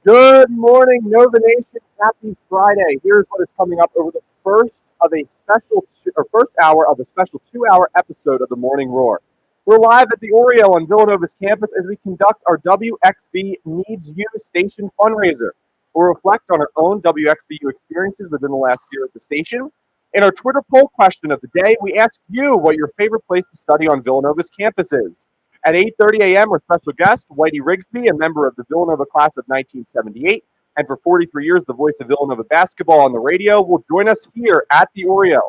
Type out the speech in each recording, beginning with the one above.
Good morning, Nova Nation. Happy Friday. Here's what is coming up over the first hour of a special 2-hour episode of the Morning Roar. We're live at the Oreo on Villanova's campus as we conduct our WXV Needs You Station fundraiser. We'll reflect on our own WXVU experiences within the last year at the station. In our Twitter poll question of the day, we ask you what your favorite place to study on Villanova's campus is. At 8:30 a.m., our special guest, Whitey Rigsby, a member of the Villanova class of 1978, and for 43 years, the voice of Villanova basketball on the radio, will join us here at the Oreo.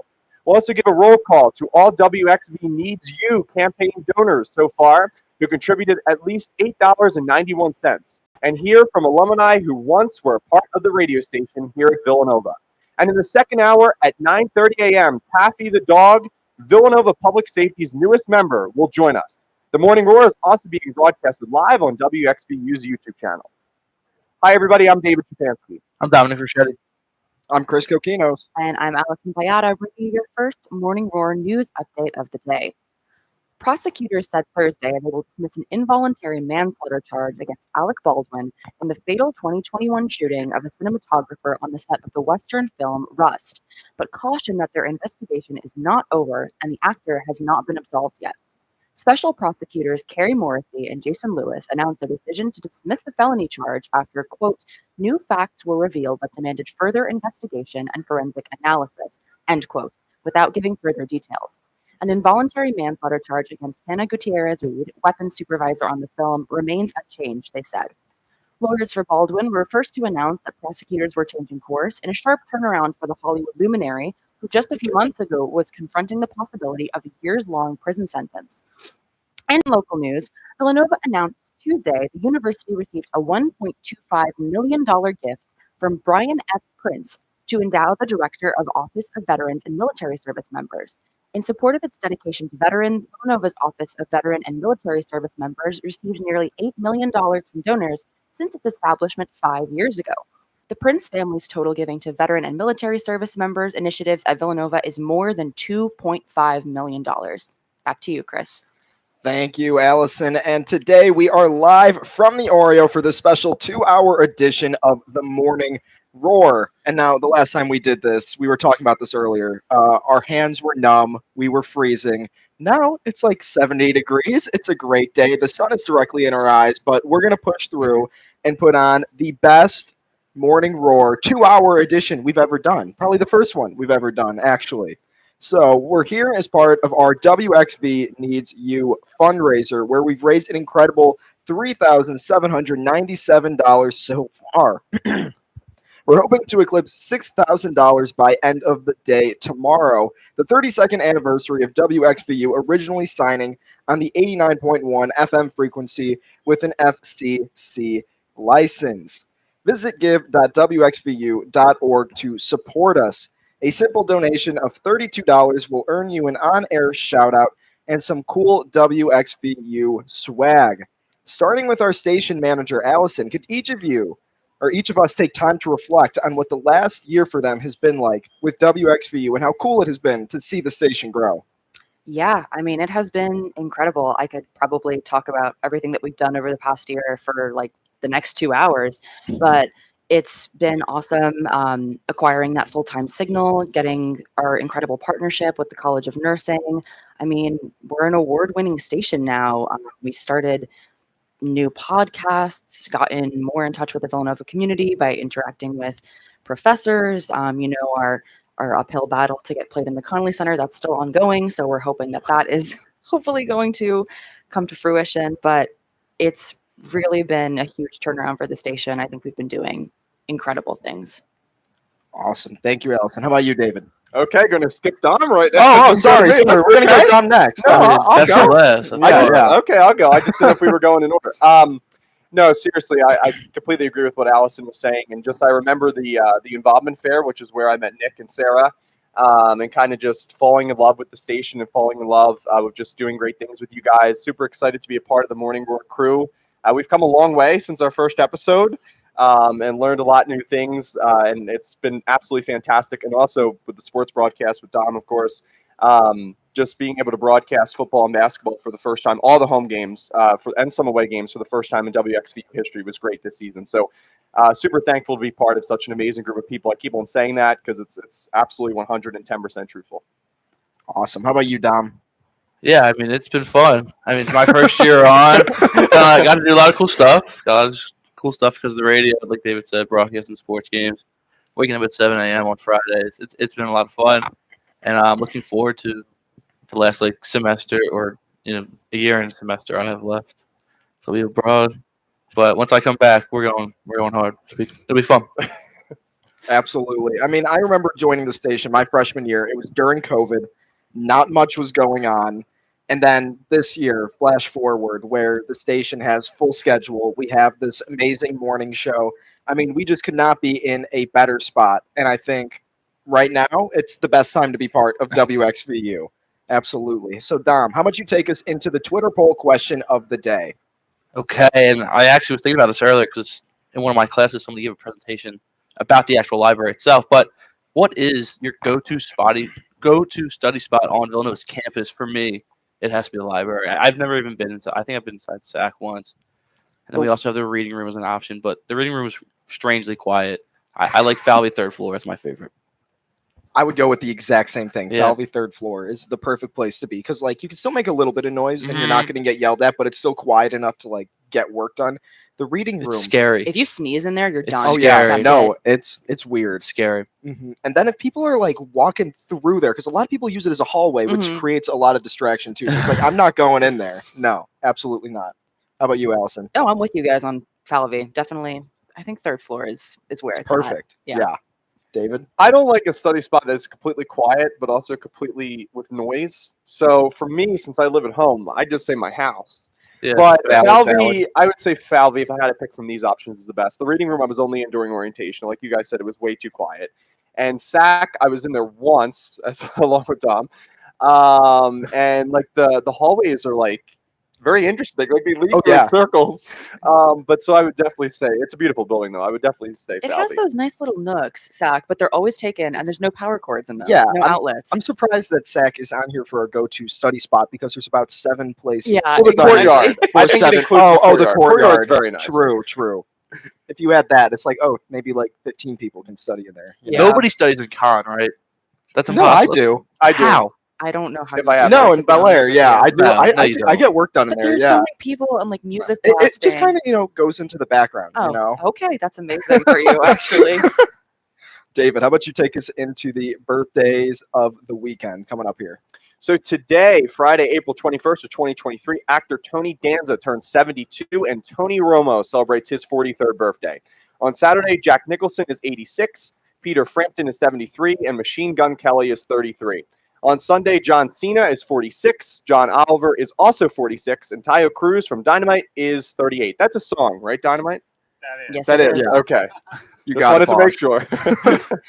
We'll also give a roll call to all WXV Needs You campaign donors so far who contributed at least $8.91, and hear from alumni who once were a part of the radio station here at Villanova. And in the second hour at 9:30 a.m., Taffy the dog, Villanova Public Safety's newest member, will join us. The Morning Roar is also being broadcasted live on WXVU's YouTube channel. Hi, everybody. I'm David Chupansky. I'm Dominic Ricchetti. I'm Chris Coquinos. And I'm Allison Payata, bringing you your first Morning Roar news update of the day. Prosecutors said Thursday they will dismiss an involuntary manslaughter charge against Alec Baldwin in the fatal 2021 shooting of a cinematographer on the set of the Western film Rust, but cautioned that their investigation is not over and the actor has not been absolved yet. Special prosecutors Carrie Morrissey and Jason Lewis announced their decision to dismiss the felony charge after, quote, new facts were revealed that demanded further investigation and forensic analysis, end quote, without giving further details. An involuntary manslaughter charge against Hannah Gutierrez Reed, weapons supervisor on the film, remains unchanged, they said. Lawyers for Baldwin were first to announce that prosecutors were changing course in a sharp turnaround for the Hollywood luminary, who just a few months ago was confronting the possibility of a years-long prison sentence. In local news, Villanova announced Tuesday the university received a $1.25 million gift from Brian F. Prince to endow the director of Office of Veterans and Military Service Members. In support of its dedication to veterans, Villanova's Office of Veteran and Military Service Members received nearly $8 million from donors since its establishment 5 years ago. The Prince family's total giving to veteran and military service members initiatives at Villanova is more than $2.5 million. Back to you, Chris. Thank you, Allison. And today we are live from the Oreo for the special 2-hour edition of the Morning Roar. And now, the last time we did this, we were talking about this earlier. Our hands were numb. We were freezing. Now it's like 70 degrees. It's a great day. The sun is directly in our eyes, but we're going to push through and put on the best Morning Roar 2-hour edition we've ever done. Probably the first one we've ever done, actually. So we're here as part of our WXV Needs You fundraiser, where we've raised an incredible $3,797 so far. We're hoping to eclipse $6,000 by end of the day tomorrow, the 32nd anniversary of WXVU originally signing on the 89.1 FM frequency with an FCC license. Visit give.wxvu.org to support us. A simple donation of $32 will earn you an on-air shout-out and some cool WXVU swag. Starting with our station manager, Allison, could each of us take time to reflect on what the last year for them has been like with WXVU and how cool it has been to see the station grow? Yeah, I mean, it has been incredible. I could probably talk about everything that we've done over the past year for like the next 2 hours, but it's been awesome acquiring that full-time signal, getting our incredible partnership with the College of Nursing. I mean, we're an award-winning station now. We started new podcasts, gotten more in touch with the Villanova community by interacting with professors. Our uphill battle to get played in the Connolly Center, that's still ongoing. So we're hoping that is hopefully going to come to fruition. But it's really been a huge turnaround for the station. I think we've been doing incredible things. Awesome. Thank you, Allison. How about you, David? Okay, going to skip Dom right now. Oh, sorry. That's We're going to okay. go Dom next. No, I mean, I'll that's go. the last. I just, Yeah. Okay, I'll go. I just didn't know if we were going in order. No, seriously, I completely agree with what Allison was saying, and just I remember the involvement fair, which is where I met Nick and Sarah, and kind of just falling in love with the station and falling in love with just doing great things with you guys. Super excited to be a part of the Morning Roar crew. We've come a long way since our first episode. And learned a lot of new things, and it's been absolutely fantastic. And also with the sports broadcast with Dom, of course, just being able to broadcast football and basketball for the first time, all the home games and some away games for the first time in WXVU history was great this season. So super thankful to be part of such an amazing group of people. I keep on saying that because it's absolutely 110% truthful. Awesome. How about you, Dom? Yeah, I mean, it's been fun. I mean, it's my first year on. Got to do a lot of cool stuff. Got a lot of cool stuff because of the radio, like David said, broadcasting sports games, waking up at 7 a.m. on Fridays. It's been a lot of fun, and I'm looking forward to the last like semester or a year and a semester I have left. So we'll be abroad, but once I come back, we're going hard. It'll be fun. Absolutely. I mean, I remember joining the station my freshman year. It was during COVID. Not much was going on. And then this year, flash forward, where the station has full schedule. We have this amazing morning show. I mean, we just could not be in a better spot. And I think right now, it's the best time to be part of WXVU. Absolutely. So, Dom, how about you take us into the Twitter poll question of the day? Okay, and I actually was thinking about this earlier because in one of my classes, somebody gave a presentation about the actual library itself. But what is your go-to study spot on Villanova's campus? For me, it has to be the library. I've never even been inside. I think I've been inside SAC once, and then we also have the reading room as an option. But the reading room is strangely quiet. I like Falvey third floor. It's my favorite. I would go with the exact same thing. Yeah. Falvey third floor is the perfect place to be because, like, you can still make a little bit of noise and you're not going to get yelled at, but it's still quiet enough to like get work done. The reading It's room, scary. If you sneeze in there, you're It's done. oh yeah, scary. no, That's it's weird. It's scary. And then if people are like walking through there, because a lot of people use it as a hallway, which Mhm. creates a lot of distraction too. So it's like I'm not going in there. No, absolutely not. How about you, Allison? Oh, I'm with you guys on Falvey. Definitely. I think third floor is where it's at. Perfect. Yeah. Yeah. David? I don't like a study spot that is completely quiet, but also completely with noise. So for me, since I live at home, I just say my house. Yeah. But Valid. Falvey, I would say Falvey, if I had to pick from these options, is the best. The reading room, I was only in during orientation. Like you guys said, it was way too quiet. And SAC, I was in there once, as along with Tom. And like the hallways are like very interesting. Like they lead Oh, you yeah. in circles. But so I would definitely say it's a beautiful building, though. I would definitely say It Falvey. has those nice little nooks, SAC, but they're always taken, and there's no power cords in them. Yeah, no outlets. I'm surprised that SAC is on here for a go-to study spot because there's about 7 places. Yeah, Well, the exactly. courtyard. Or I think it 7. includes Oh, the courtyard. Courtyard's very nice. True. If you add that, it's like, oh, maybe like 15 people can study in there. you Yeah. know? Nobody studies in con, right? That's No, I impossible. do. I do. How? I don't know how. If you I do have that, No, to in be Bel Air, honest with yeah, you. I do. No, I no, you I don't. get work done in But there. there's Yeah, so many people and like music it blasting. just kind of goes into the background. Oh, You know, okay, that's amazing for you, actually. David, how about you take us into the birthdays of the weekend coming up here? So today, Friday, April 21st of 2023, actor Tony Danza turns 72 and Tony Romo celebrates his 43rd birthday. On Saturday, Jack Nicholson is 86, Peter Frampton is 73, and Machine Gun Kelly is 33. On Sunday, John Cena is 46, John Oliver is also 46, and Tayo Cruz from Dynamite is 38. That's a song, right, Dynamite? Yes, That it is. Yeah. Okay. You Just got wanted it, to make boss. sure.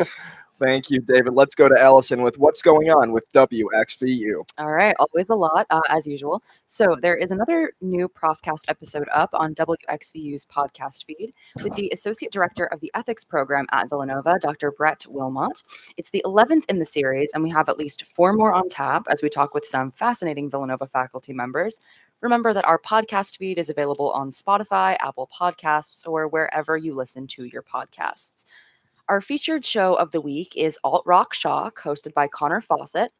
Thank you, David. Let's go to Allison with what's going on with WXVU. All right, always a lot, as usual. So there is another new Profcast episode up on WXVU's podcast feed with the Associate Director of the Ethics Program at Villanova, Dr. Brett Wilmot. It's the 11th in the series, and we have at least 4 more on tap as we talk with some fascinating Villanova faculty members. Remember that our podcast feed is available on Spotify, Apple Podcasts, or wherever you listen to your podcasts. Our featured show of the week is Alt Rock Shock, hosted by Connor Fawcett,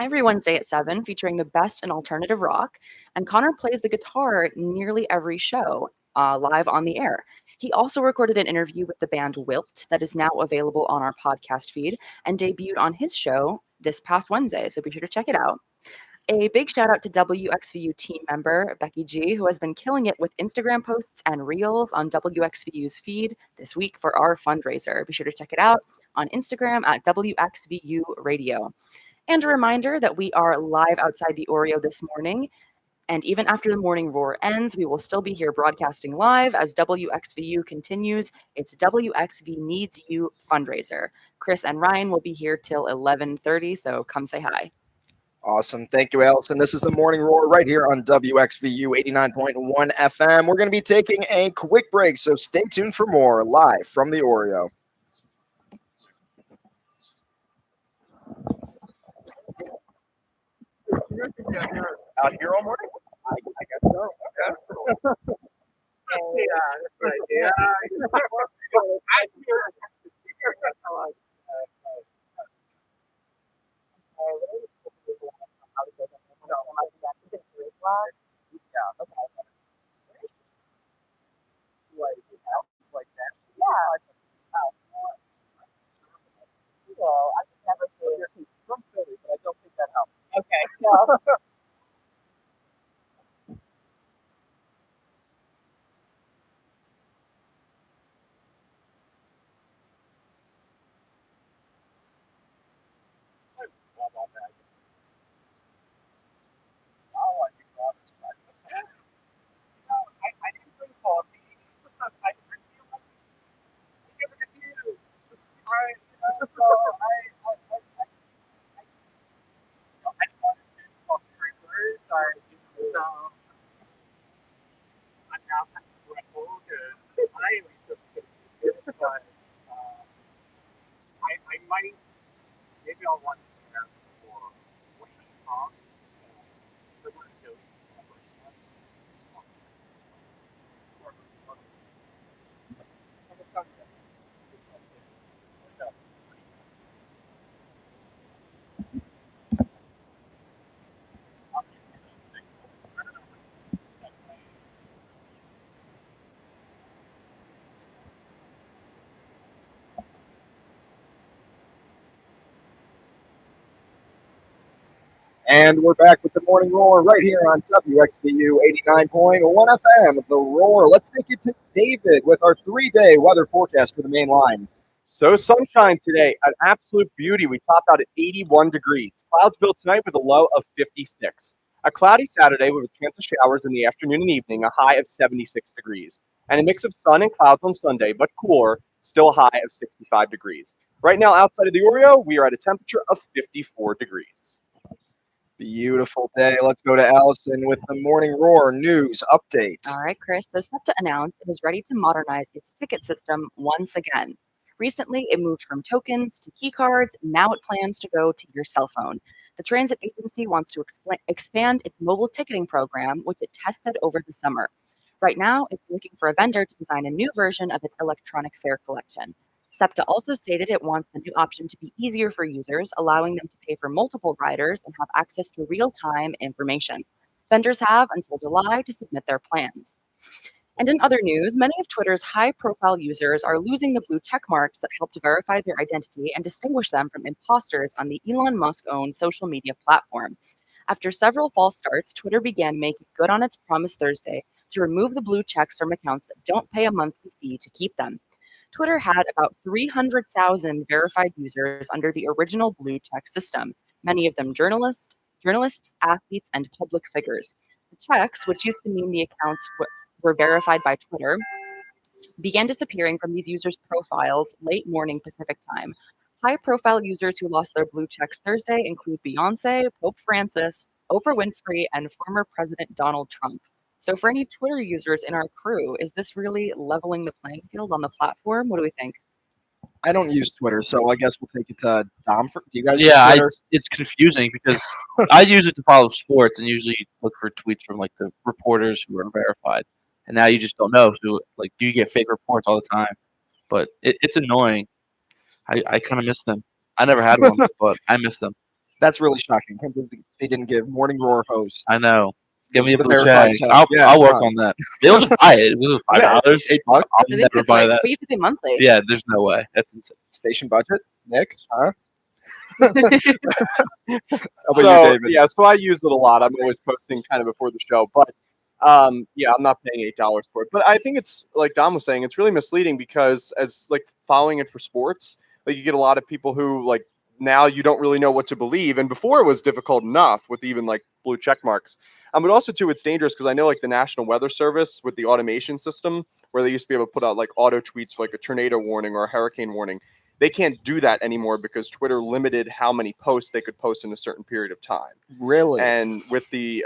every Wednesday at 7, featuring the best in alternative rock. And Connor plays the guitar nearly every show live on the air. He also recorded an interview with the band Wilt that is now available on our podcast feed and debuted on his show this past Wednesday, so be sure to check it out. A big shout out to WXVU team member Becky G, who has been killing it with Instagram posts and reels on WXVU's feed this week for our fundraiser. Be sure to check it out on Instagram at WXVU Radio. And a reminder that we are live outside the Oreo this morning. And even after the morning roar ends, we will still be here broadcasting live as WXVU continues its WXV Needs You fundraiser. Chris and Ryan will be here till 11:30, so come say hi. Awesome. Thank you, Allison. This is the Morning Roar right here on WXVU 89.1 FM. We're going to be taking a quick break, so stay tuned for more live from the Oreo. Out here all morning? I guess so. Okay. Yeah, that's right. Yeah. Okay. Well, And we're back with the Morning Roar right here on WXVU 89.1 FM. The Roar. Let's take it to David with our 3-day weather forecast for the main line. So sunshine today, an absolute beauty. We topped out at 81 degrees. Clouds built tonight with a low of 56. A cloudy Saturday with a chance of showers in the afternoon and evening, a high of 76 degrees. And a mix of sun and clouds on Sunday, but cooler, still a high of 65 degrees. Right now, outside of the Oreo, we are at a temperature of 54 degrees. Beautiful day. Let's go to Allison with the Morning Roar news update. all right, Chris. So SEPTA announced it is ready to modernize its ticket system once again. Recently, it moved from tokens to key cards. Now it plans to go to your cell phone. The transit agency wants to expand its mobile ticketing program, which it tested over the summer. Right now, it's looking for a vendor to design a new version of its electronic fare collection. SEPTA also stated it wants the new option to be easier for users, allowing them to pay for multiple riders and have access to real-time information. Vendors have until July to submit their plans. And in other news, many of Twitter's high-profile users are losing the blue check marks that help to verify their identity and distinguish them from imposters on the Elon Musk-owned social media platform. After several false starts, Twitter began making good on its promise Thursday to remove the blue checks from accounts that don't pay a monthly fee to keep them. Twitter had about 300,000 verified users under the original blue check system, many of them journalists, athletes, and public figures. The checks, which used to mean the accounts were verified by Twitter, began disappearing from these users' profiles late morning Pacific time. High-profile users who lost their blue checks Thursday include Beyonce, Pope Francis, Oprah Winfrey, and former President Donald Trump. So for any Twitter users in our crew, is this really leveling the playing field on the platform? What do we think? I don't use Twitter, so I guess we'll take it to Dom. Do you guys use Yeah, Twitter? it's confusing because I use it to follow sports and usually look for tweets from like the reporters who are verified. And now you just don't know. So like, do you get fake reports all the time? But it's annoying. I kind of miss them. I never had one, but I miss them. That's really shocking. Can't believe they didn't give Morning Roar host. I know. Give me a The blue verified check. check. Yeah, I'll work come on that. They'll just buy it. It was Yeah, $5. $8. I'll I think never it's buy like, that. but you have to pay monthly. Yeah, there's no way. That's insane. Station budget, Nick? Huh? How about So you, David? yeah, so I use it a lot. I'm always posting kind of before the show, but yeah, I'm not paying $8 for it. But I think it's like Dom was saying, it's really misleading because as like following it for sports, Like you get a lot of people who like now you don't really know what to believe, and before it was difficult enough with even like blue check marks. But also too, it's dangerous because I know like the National Weather Service with the automation system, where they used to be able to put out like auto tweets for like a tornado warning or a hurricane warning. They can't do that anymore because Twitter limited how many posts they could post in a certain period of time. Really? And with the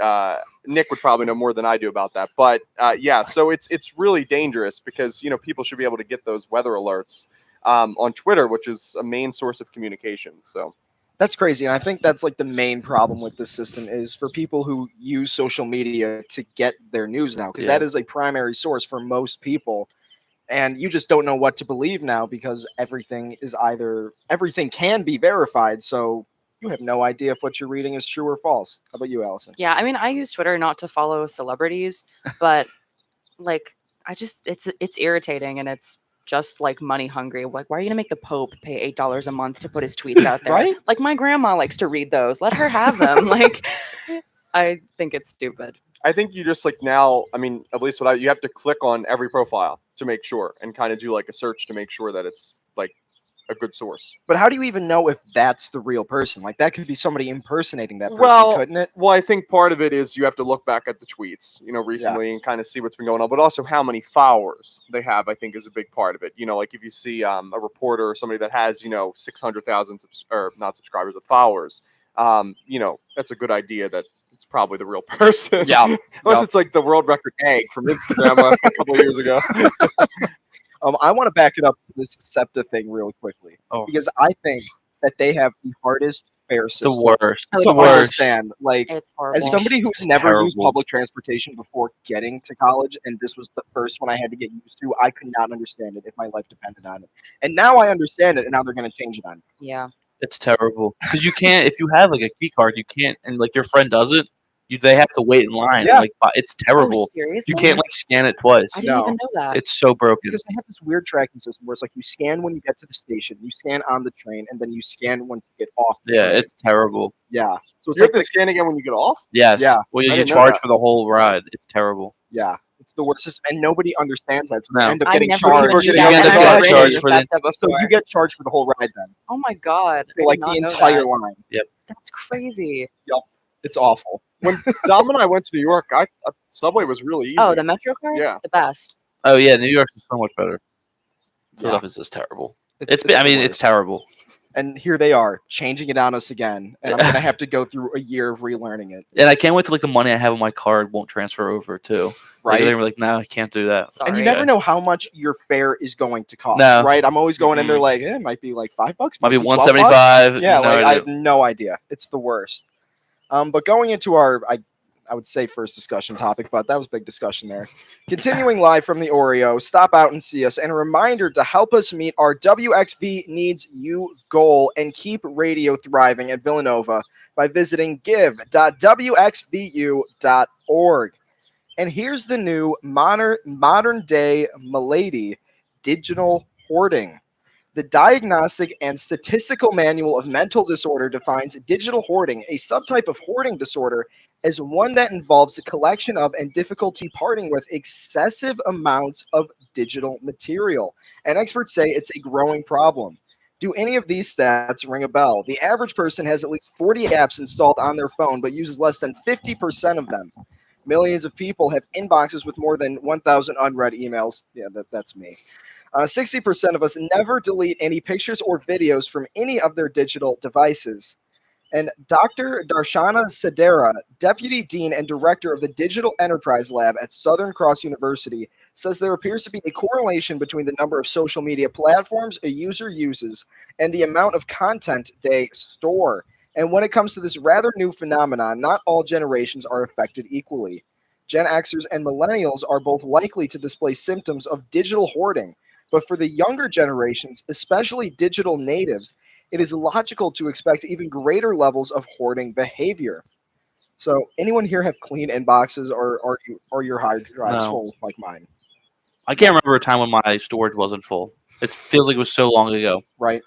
Nick would probably know more than I do about that, but yeah, so it's really dangerous because people should be able to get those weather alerts on Twitter, which is a main source of communication. So That's crazy. And I think that's like the main problem with this system is for people who use social media to get their news now, because that is a primary source for most people. And you just don't know what to believe now because everything can be verified. So you have no idea if what you're reading is true or false. How about you, Allison? Yeah, I mean, I use Twitter not to follow celebrities, but like it's irritating and it's just like money hungry. Like, why are you gonna make the Pope pay $8 a month to put his tweets out there? Right? Like my grandma likes to read those. Let her have them. Like, I think it's stupid. I think you just like now, I mean, at least you have to click on every profile to make sure and kind of do like a search to make sure that it's like a good source. But how do you even know if that's the real person? Like that could be somebody impersonating that person, Well, couldn't it? Well, I think part of it is you have to look back at the tweets, recently and kind of see what's been going on, but also how many followers they have, I think is a big part of it. Like if you see a reporter or somebody that has, 600,000 or not subscribers, but followers, that's a good idea that it's probably the real person. Yeah. Unless it's like the world record egg from Instagram a couple of years ago. I want to back it up to this SEPTA thing really quickly because I think that they have the hardest fare system. The worst. Oh, to it's worse. understand. Like, It's horrible. as somebody who's It's never used terrible. public transportation before getting to college, and this was the first one I had to get used to, I could not understand it if my life depended on it. And now I understand it, and now they're going to change it on me. Yeah. It's terrible because you can't. If you have like a key card, you can't, and like your friend doesn't. They have to wait in line. Yeah. Like it's terrible. Oh, seriously? You can't like scan it twice. I didn't No. even know that. It's so broken. Because they have this weird tracking system where it's like you scan when you get to the station, you scan on the train, and then you scan once you get off the Yeah, train. it's terrible. Yeah. So it's You like have to scan again when you get off? Yes. Yeah. Well, you I get didn't know charged that. for the whole ride. It's terrible. yeah, it's the worst system, and nobody understands that. So No. you end up I getting never charged. even knew You that. end and up I've getting ridden charged the for the- SEPTA So before. you get charged for the whole ride then, Oh my god. I for like did not the know entire that. line. That's crazy. It's awful. When Dom and I went to New York, Subway was really easy. Oh, the Metro card? Yeah. The best. Oh yeah, New York is so much better. Yeah. Philadelphia's just terrible. It's I mean, the it's worst. terrible. And here they are changing it on us again, and I'm gonna have to go through a year of relearning it. And I can't wait till like the money I have on my card won't transfer over too. Like, Right? they're like, no, I can't do that. Sorry. And you never know how much your fare is going to cost, No. right? I'm always going in there Mhm. like, it might be like $5, Might be $12. 175. Yeah, no like idea. I have no idea. It's the worst. But going into our, I would say first discussion topic, but that was a big discussion there. Continuing live from the Oreo, stop out and see us. And a reminder to help us meet our WXV Needs You goal and keep radio thriving at Villanova by visiting give.wxvu.org. And here's the new modern day malady, digital hoarding. The Diagnostic and Statistical Manual of Mental Disorder defines digital hoarding, a subtype of hoarding disorder, as one that involves the collection of and difficulty parting with excessive amounts of digital material. And experts say it's a growing problem. Do any of these stats ring a bell? The average person has at least 40 apps installed on their phone, but uses less than 50% of them. Millions of people have inboxes with more than 1,000 unread emails. Yeah, that's me. 60% of us never delete any pictures or videos from any of their digital devices. And Dr. Darshana Sedera, Deputy Dean and Director of the Digital Enterprise Lab at Southern Cross University, says there appears to be a correlation between the number of social media platforms a user uses and the amount of content they store. And when it comes to this rather new phenomenon, not all generations are affected equally. Gen Xers and millennials are both likely to display symptoms of digital hoarding. But for the younger generations, especially digital natives, it is logical to expect even greater levels of hoarding behavior. So, anyone here have clean inboxes, or are your hard drives No. full like mine? I can't remember a time when my storage wasn't full. It feels like it was so long ago. Right?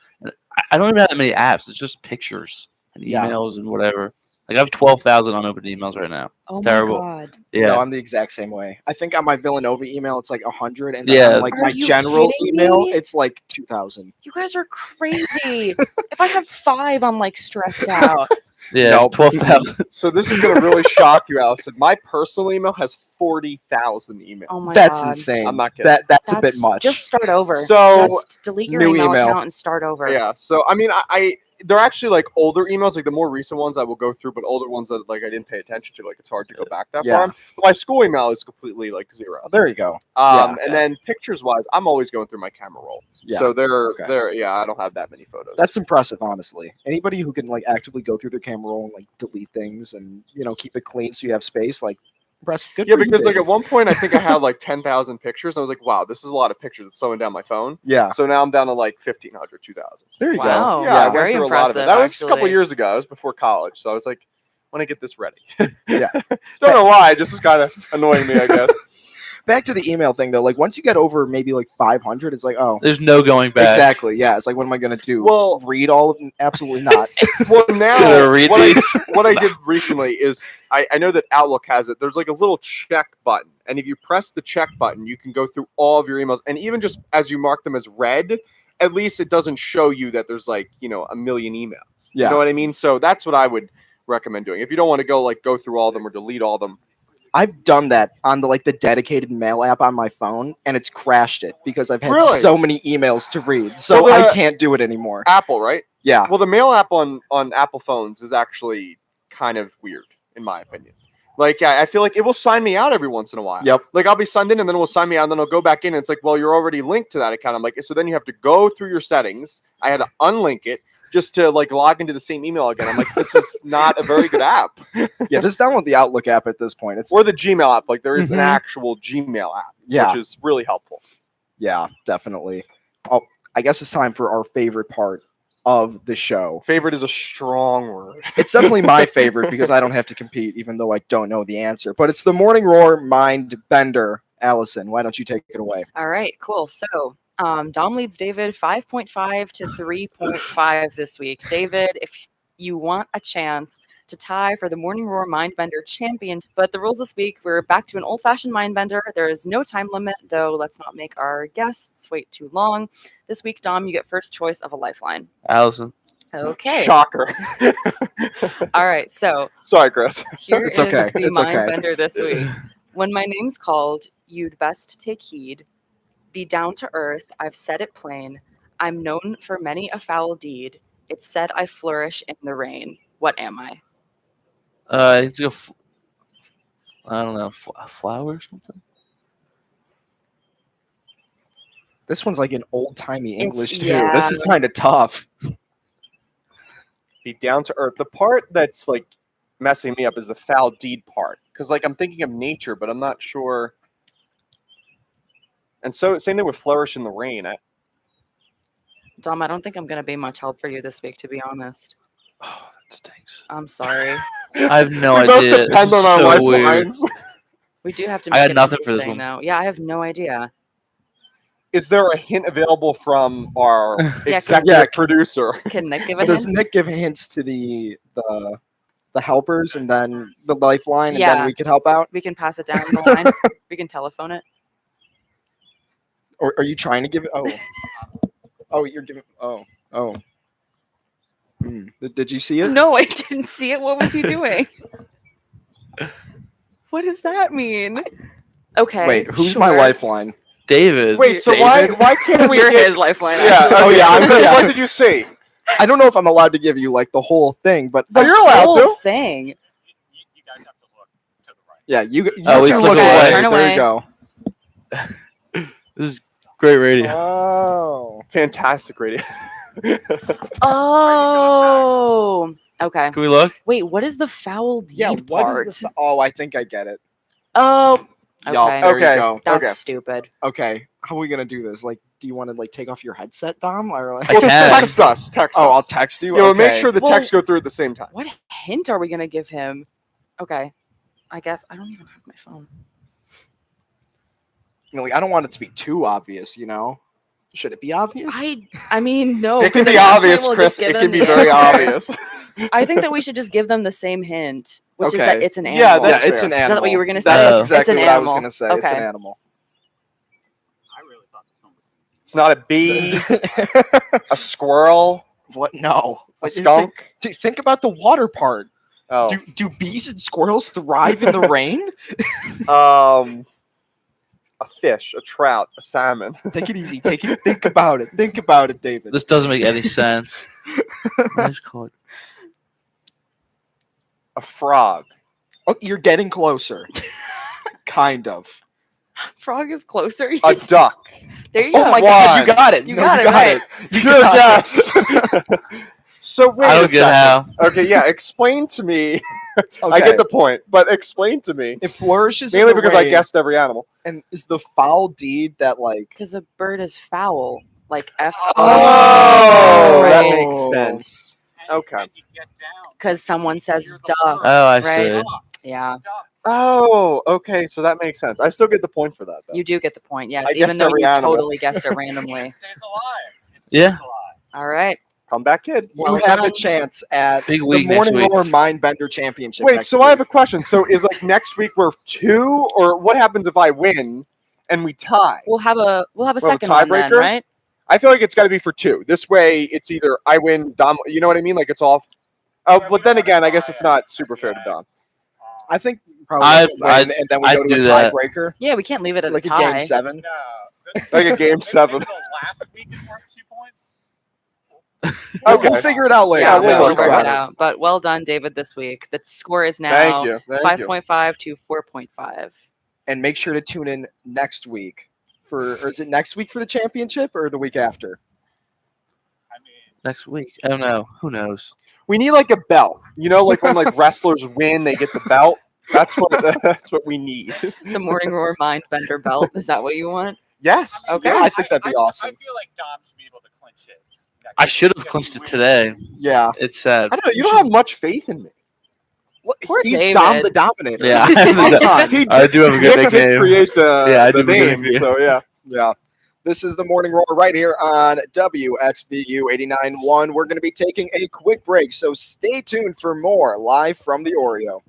I don't even have that many apps. It's just pictures and Yeah. emails and whatever. Like I have 12,000 unopened emails right now. Oh terrible. my god. Yeah. No, I'm the exact same way. I think on my Villanova email it's like 100, and then Yeah. on like Are my you general kidding email me? it's like 2,000. You guys are crazy. If I have 5, I'm like stressed out. Yeah. Nope. 12,000. So this is going to really shock you, Allison. My personal email has 40,000 emails. Oh my That's god. insane. I'm not kidding. That's a bit much. Just start over. So, just delete your new email email. account and start over. Yeah. So I mean, I they're actually like older emails, like the more recent ones I will go through, but older ones that like I didn't pay attention to, like it's hard to go back that Yeah. far. But my school email is completely like zero. Oh, there you go. Yeah. And then pictures wise, I'm always going through my camera roll. Yeah. So they're Okay. yeah, I don't have that many photos. That's impressive, honestly. Anybody who can like actively go through their camera roll and like delete things and keep it clean so you have space, like impressive. Good. yeah, for you, because like Dave. at one point I think I had like 10,000 pictures. I was like, wow, this is a lot of pictures. It's slowing down my phone. Yeah. So now I'm down to like 1,500, 2,000. There you Wow. go. Yeah, I went very through a lot of it. impressive, That was a couple actually. years ago. It was before college. So I was like, when I get this ready. Yeah. Don't know why. It just was kind of annoying me, I guess. Back to the email thing though. Like once you get over maybe like 500, it's like, oh, There's no going back. exactly. Yeah. It's like, what am I gonna do? Well- read all of them? Absolutely not. Well, now Gonna read what these? what I did recently is I know that Outlook has it. There's like a little check button, and if you press the check button, you can go through all of your emails, and even just as you mark them as read, at least it doesn't show you that there's like a million emails. Yeah. You know what I mean? So that's what I would recommend doing. If you don't want to go through all of them or delete all of them. I've done that on the dedicated mail app on my phone, and it's crashed it because I've had Really? so many emails to read. So Well, I can't do it anymore. Apple, right? Yeah. Well, the mail app on Apple phones is actually kind of weird, in my opinion. Like, I feel like it will sign me out every once in a while. Yep. Like, I'll be signed in, and then it will sign me out, and then I'll go back in, and it's like, well, you're already linked to that account. I'm like, so then you have to go through your settings. I had to unlink it just to, like, log into the same email again. I'm like, this is not a very good app. Yeah. Just download the Outlook app at this point. It's Or the Gmail app. Like, there is an Mhm. actual Gmail app, Yeah. which is really helpful. yeah, definitely. Oh, I guess it's time for our favorite part of the show. Favorite is a strong word. It's definitely my favorite because I don't have to compete, even though I don't know the answer. But it's the Morning Roar Mind Bender. Allison, why don't you take it away? All right, cool. So Dom leads David 5.5 to 3.5 this week. David, if you want a chance to tie for the Morning Roar Mindbender champion, but the rules this week, we're back to an old-fashioned Mindbender. There is no time limit, though let's not make our guests wait too long. This week, Dom, you get first choice of a lifeline. Allison. Okay. Shocker. All right, so Sorry, Chris. here It's is okay. the It's okay. Mindbender this week. When my name's called, you'd best take heed. Be down to earth, I've said it plain. I'm known for many a foul deed. It's said I flourish in the rain. What am I? It's a I don't know, a flower or something. This one's like an old timey It's- English too. yeah. This is kind of tough. Be down to earth. The part that's like messing me up is the foul deed part, because like I'm thinking of nature, but I'm not sure. And so same thing with flourish in the rain. Dom, I don't think I'm going to be much help for you this week, to be honest. Oh, that stinks. I'm sorry. I have no we both idea. This depend is on our so weird. lifelines. We do have to I make had it nothing for this interesting, one. though. Yeah, I have no idea. Is there a hint available from our Yeah, executive Yeah. producer? Can Nick give a Does hint? Nick give hints to the helpers and then the lifeline, and Yeah. then we could help out? We can pass it down the line. We can telephone it. Or are you trying to give it? Oh, oh, you're giving. Oh. Did you see it? No, I didn't see it. What was he doing? What does that mean? Okay. Wait, who's my sure. lifeline? David. Wait, so David? why can't we You're get? his lifeline. Yeah. actually. Oh, yeah, Chris, yeah. What did you see? I don't know if I'm allowed to give you like the whole thing, but No, you're allowed Whole to. thing. yeah, you Oh, we two look look away. away. Turn There away. you go. This is great radio. Oh, Fantastic radio. Oh. Okay. Can we look? Wait, what is the foul deed yeah. What part? is this? Oh, I think I get it. Oh. Okay. Yup, there Okay. you go. That's Okay. stupid. Okay, how are we gonna do this? Like, do you want to like take off your headset, Dom? Or like... I Well, can. text us. Text Oh, us. I'll text you. Yeah, well, make Okay. sure the Well- texts go through at the same time. What hint are we gonna give him? Okay. I guess I don't even have my phone. Like, I don't want it to be too obvious. Should it be obvious? I mean no. It can 'cause be then obvious, we'll Chris. just give It can him be the very answer. obvious. I think that we should just give them the same hint, which is that Okay. it's an animal. Yeah, Yeah, that's it's fair. an Is that animal. what you were gonna That's say? exactly It's an what I was animal. going to say. It's an Okay. animal. I really thought this one was. It's not a bee, a squirrel, What? No. a What do you skunk. think about the water part. Oh, Do bees and squirrels thrive in the rain? a fish, a trout, a salmon. Take it easy. Think about it. Think about it, David. This doesn't make any sense. What is it called? A frog. Oh, you're getting closer. Kind of. Frog is closer. A duck. There you Oh go. my God, you Swan. got it. You No, got it right. You Good got guess. So wait I a don't get second. how. Okay, yeah. Explain to me. it. I get the point, but explain to me. It flourishes Mainly in the because I rain, guessed every animal. and is the foul deed that like Because a bird is foul, like F. Oh, that Right. makes sense. Okay. And you get down. Because someone says You're the duck. bird. Oh, I Right. see. Yeah, Duck. Oh, okay. So that makes sense. I still get the point for that, though. you do get the point. Yes, I even guessed though every you animal. totally guessed it And randomly. it stays alive. It stays Yeah. alive. All right. Come back, kids. you Well have a done. chance at Big the week next Morning week. Roar Mind Bender Championship. Wait, next so I have a week. question. So is like next week we're 2, or what happens if I win and we tie? We'll have a We'll have a second one then, tiebreaker? right? I feel like it's got to be for 2. This way, it's either I win, Dom. You know what I mean? Like it's all. Oh, but then again, I guess it's not super fair to Dom. I think probably I'd- win, and then we I'd go to a do that. tiebreaker, Yeah, we can't leave it at like a a game tie. 7. No. Like a game 7. Maybe the last week is worth 2 points. Okay. We'll figure it out later. Yeah, we'll we'll work work on it it. out. But well done, David, this week. The score is now Thank you. Thank you. 5.5 to 4.5. And make sure to tune in next week or is it next week for the championship or the week after? I mean, Next week. I don't know. Who knows? We need like a belt. You know, like when like wrestlers win, they get the belt. That's what we need. The Morning Roar Mind Bender belt. Is that what you want? Yes. Okay. Yeah, I think that'd be awesome. I feel like Dom should be able to clinch it. I should have clinched it today. Yeah. It's sad. I don't know. You don't have much faith in me. Poor He's David. Dom the Dominator. Yeah. Come on. I do have a good Nick did nickname. create the Yeah, I the do have a good name. nickname. So yeah. Yeah. This is the Morning Roar right here on WXVU 89.1. We're going to be taking a quick break, so stay tuned for more live from the Oreo.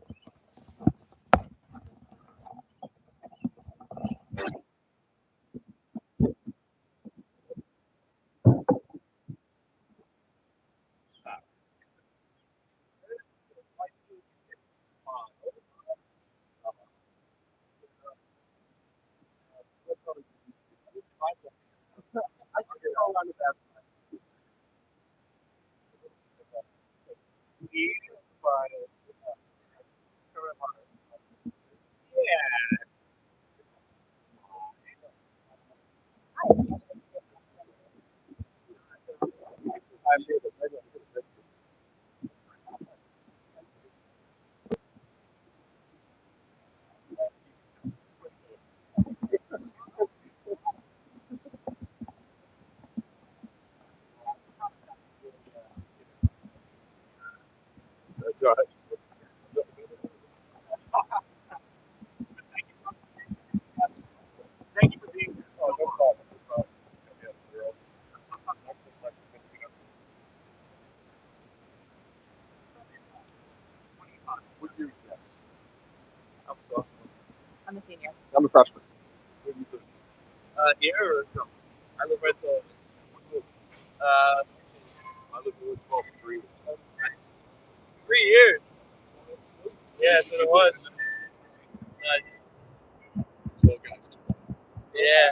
That's all right. Thank you for being here. Oh, no problem. No problem. What year is that? I'm sorry. I'm a senior. I'm a freshman. Here or no? I live at the. I live in 12 3. 3 years. Yeah, that's what it was. Nice. So guys. Yeah.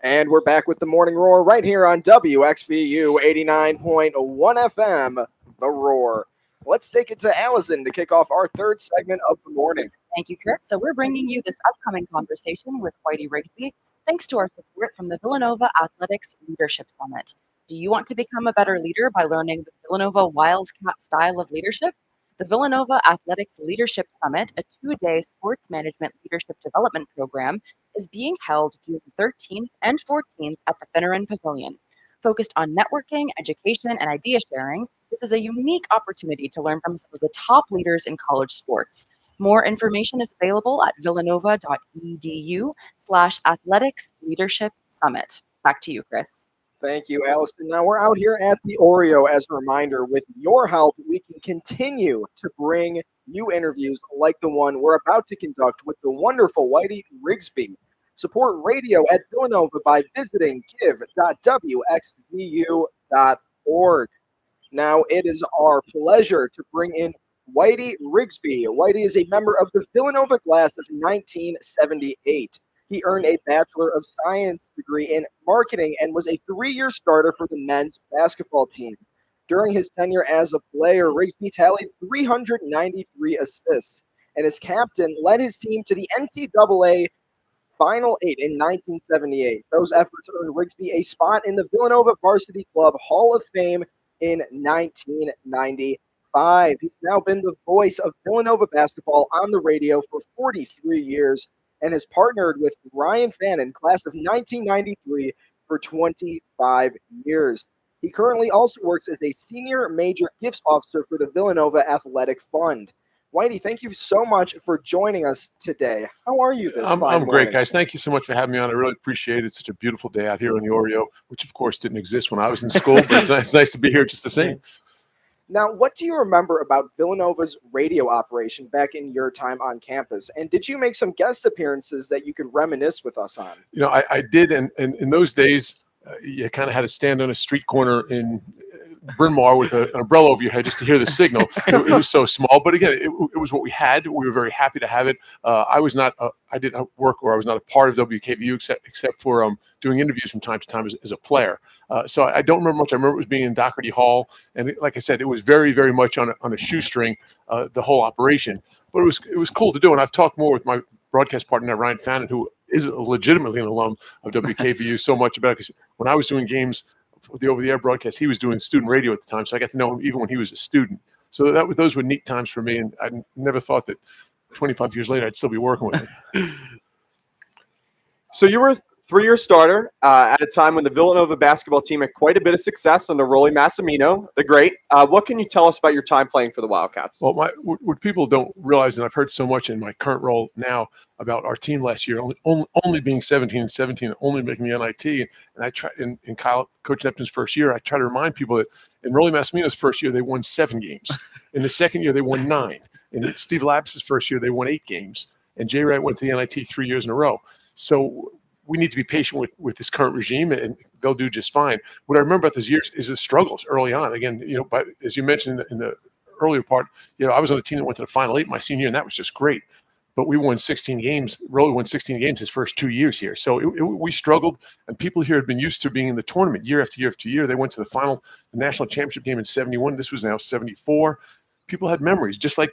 And we're back with the Morning Roar right here on WXVU 89.1 FM, The Roar. Let's take it to Allison to kick off our third segment of the morning. Thank you, Chris. So we're bringing you this upcoming conversation with Whitey Rigsby, thanks to our support from the Villanova Athletics Leadership Summit. Do you want to become a better leader by learning the Villanova Wildcat style of leadership? The Villanova Athletics Leadership Summit, a 2-day sports management leadership development program, is being held June 13th and 14th at the Finneran Pavilion. Focused on networking, education, and idea sharing, this is a unique opportunity to learn from some of the top leaders in college sports. More information is available at villanova.edu/athletics leadership summit. Back to you, Chris. Thank you, Allison. Now we're out here at the Oreo. As a reminder, with your help, we can continue to bring you interviews like the one we're about to conduct with the wonderful Whitey Rigsby. Support radio at Villanova by visiting give.wxvu.org. Now it is our pleasure to bring in Whitey Rigsby. Whitey is a member of the Villanova class of 1978. He earned a Bachelor of Science degree in marketing and was a 3-year starter for the men's basketball team. During his tenure as a player, Rigsby tallied 393 assists, and as captain, led his team to the NCAA Final Eight in 1978. Those efforts earned Rigsby a spot in the Villanova Varsity Club Hall of Fame in 1995. He's now been the voice of Villanova basketball on the radio for 43 years and has partnered with Ryan Fannin, class of 1993, for 25 years. He currently also works as a senior major gifts officer for the Villanova Athletic Fund. Whitey, thank you so much for joining us today. How are you this I'm fine great, morning? guys. Thank you so much for having me on. I really appreciate it. It's such a beautiful day out here on the Oreo, which of course didn't exist when I was in school, but it's nice to be here just the same. Now, what do you remember about Villanova's radio operation back in your time on campus? And did you make some guest appearances that you could reminisce with us on? You know, I did, and in those days, you kind of had to stand on a street corner in Bryn Mawr with an umbrella over your head just to hear the signal. It was so small, but again, it was what we had. We were very happy to have it. I didn't work, or I was not a part of WKVU except for doing interviews from time to time as a player. So I don't remember much. I remember it was being in Doherty Hall, and like I said, it was very, very much on a shoestring, the whole operation. But it was cool to do, and I've talked more with my broadcast partner Ryan Fannin, who is legitimately an alum of WKVU, so much about it, because when I was doing games for the over-the-air broadcast, he was doing student radio at the time, so I got to know him even when he was a student. So those were neat times for me, and I never thought that 25 years later I'd still be working with him. So you were a 3-year starter at a time when the Villanova basketball team had quite a bit of success under Rolly Massimino, the great. What can you tell us about your time playing for the Wildcats? Well, what people don't realize, and I've heard so much in my current role now about our team last year, only being 17-17, only making the NIT, and I try in Coach Neptun's first year, I try to remind people that in Rolly Massimino's first year they won 7 games, in the second year they won 9, in Steve Lapis' first year they won 8 games, and Jay Wright went to the NIT 3 years in a row. So we need to be patient with this current regime, and they'll do just fine. What I remember about those years is the struggles early on. Again, but as you mentioned in the earlier part, I was on a team that went to the Final Eight my senior year, and that was just great. But we won 16 games. Rolly won 16 games his first 2 years here. So we struggled, and people here had been used to being in the tournament year after year after year. They went to the national championship game in 71. This was now 74. People had memories, just like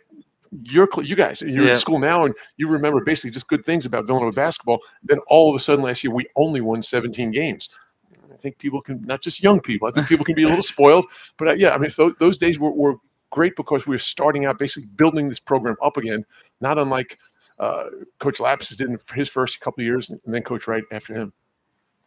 you guys. You're in school now, and you remember basically just good things about Villanova basketball. Then all of a sudden last year, we only won 17 games. I think people can, not just young people, I think people can be a little spoiled. But those days were great because we were starting out basically building this program up again, not unlike Coach Lapis did in his first couple of years, and then Coach Wright after him.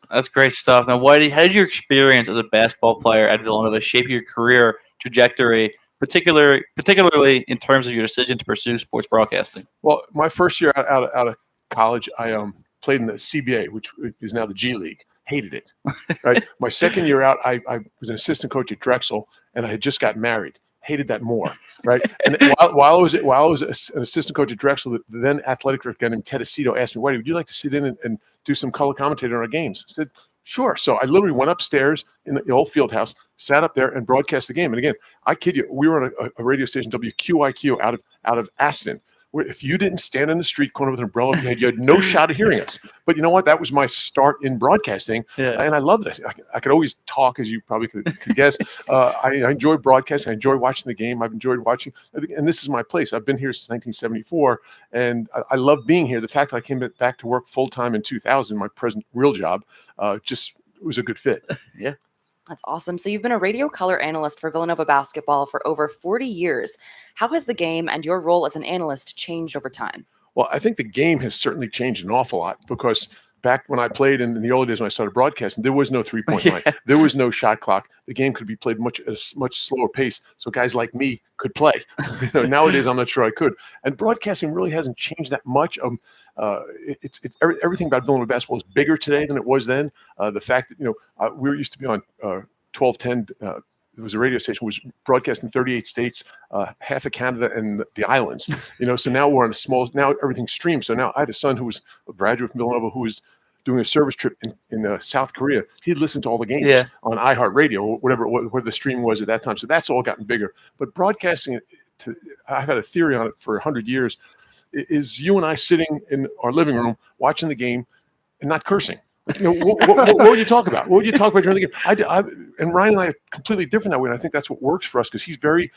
That's great stuff. Now, Whitey, how did your experience as a basketball player at Villanova shape your career trajectory, particularly in terms of your decision to pursue sports broadcasting? Well, my first year out of college, I played in the CBA, which is now the G League. Hated it. Right. My second year out, I was an assistant coach at Drexel, and I had just got married. Hated that more. Right. And while I was an assistant coach at Drexel, the then athletic director named Ted Aceto asked me, "Whitey, would you like to sit in and do some color commentating on our games?" I said, "Sure." So I literally went upstairs in the old field house, sat up there, and broadcast the game. And again, I kid you, we were on a radio station, WQIQ, out of Aston, where if you didn't stand in the street corner with an umbrella, you had no shot of hearing us. But you know what? That was my start in broadcasting, and I loved it. I could always talk, as you probably could guess. I enjoy broadcasting. I enjoy watching the game. I've enjoyed watching, and this is my place. I've been here since 1974, and I love being here. The fact that I came back to work full-time in 2000, my present real job, just was a good fit. Yeah. That's awesome. So you've been a radio color analyst for Villanova basketball for over 40 years. How has the game and your role as an analyst changed over time? Well, I think the game has certainly changed an awful lot because back when I played in the early days when I started broadcasting, there was no 3-point line. There was no shot clock. The game could be played at a much slower pace, so guys like me could play. Nowadays, I'm not sure I could. And broadcasting really hasn't changed that much. Everything about Villanova basketball is bigger today than it was then. The fact that we used to be on 1210. It was a radio station, was broadcast in 38 states, half of Canada and the islands. So now we're on now everything's streamed. So now I had a son who was a graduate from Villanova who was doing a service trip in South Korea. He'd listen to all the games on iHeartRadio or whatever the stream was at that time. So that's all gotten bigger. But broadcasting, I've had a theory on it for 100 years, is you and I sitting in our living room watching the game and not cursing. What would you talk about? What would you talk about during the game? And Ryan and I are completely different that way, and I think that's what works for us because he's very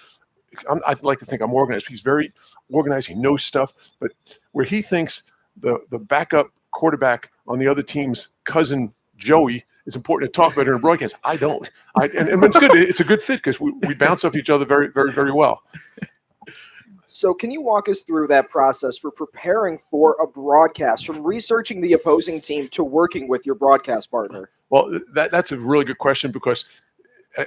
I like to think I'm organized. He's very organized. He knows stuff. But where he thinks the backup quarterback on the other team's cousin Joey is important to talk about during a broadcast, I don't. And it's good. It's a good fit because we bounce off each other very, very, very well. So can you walk us through that process for preparing for a broadcast, from researching the opposing team to working with your broadcast partner? Well, that's a really good question because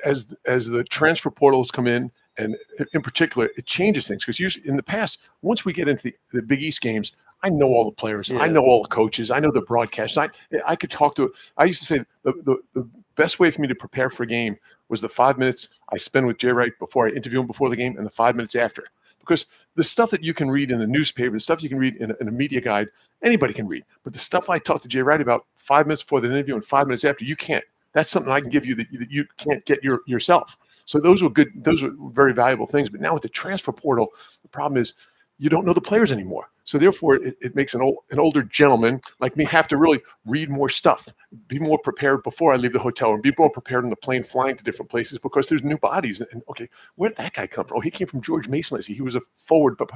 as the transfer portals come in, and in particular, it changes things. Because usually in the past, once we get into the Big East games, I know all the players. Yeah. I know all the coaches. I know the broadcasters. I could talk to – I used to say the best way for me to prepare for a game was the 5 minutes I spend with Jay Wright before I interview him before the game and the 5 minutes after. Because the stuff that you can read in a newspaper, the stuff you can read in a media guide, anybody can read. But the stuff I talk to Jay Wright about 5 minutes before the interview and 5 minutes after, you can't. That's something I can give you that you can't get yourself. So those were good. Those were very valuable things. But now with the transfer portal, the problem is you don't know the players anymore. So therefore, it makes an older gentleman like me have to really read more stuff, be more prepared before I leave the hotel, and be more prepared on the plane flying to different places because there's new bodies. And okay, where did that guy come from? Oh, he came from George Mason. He was a forward, but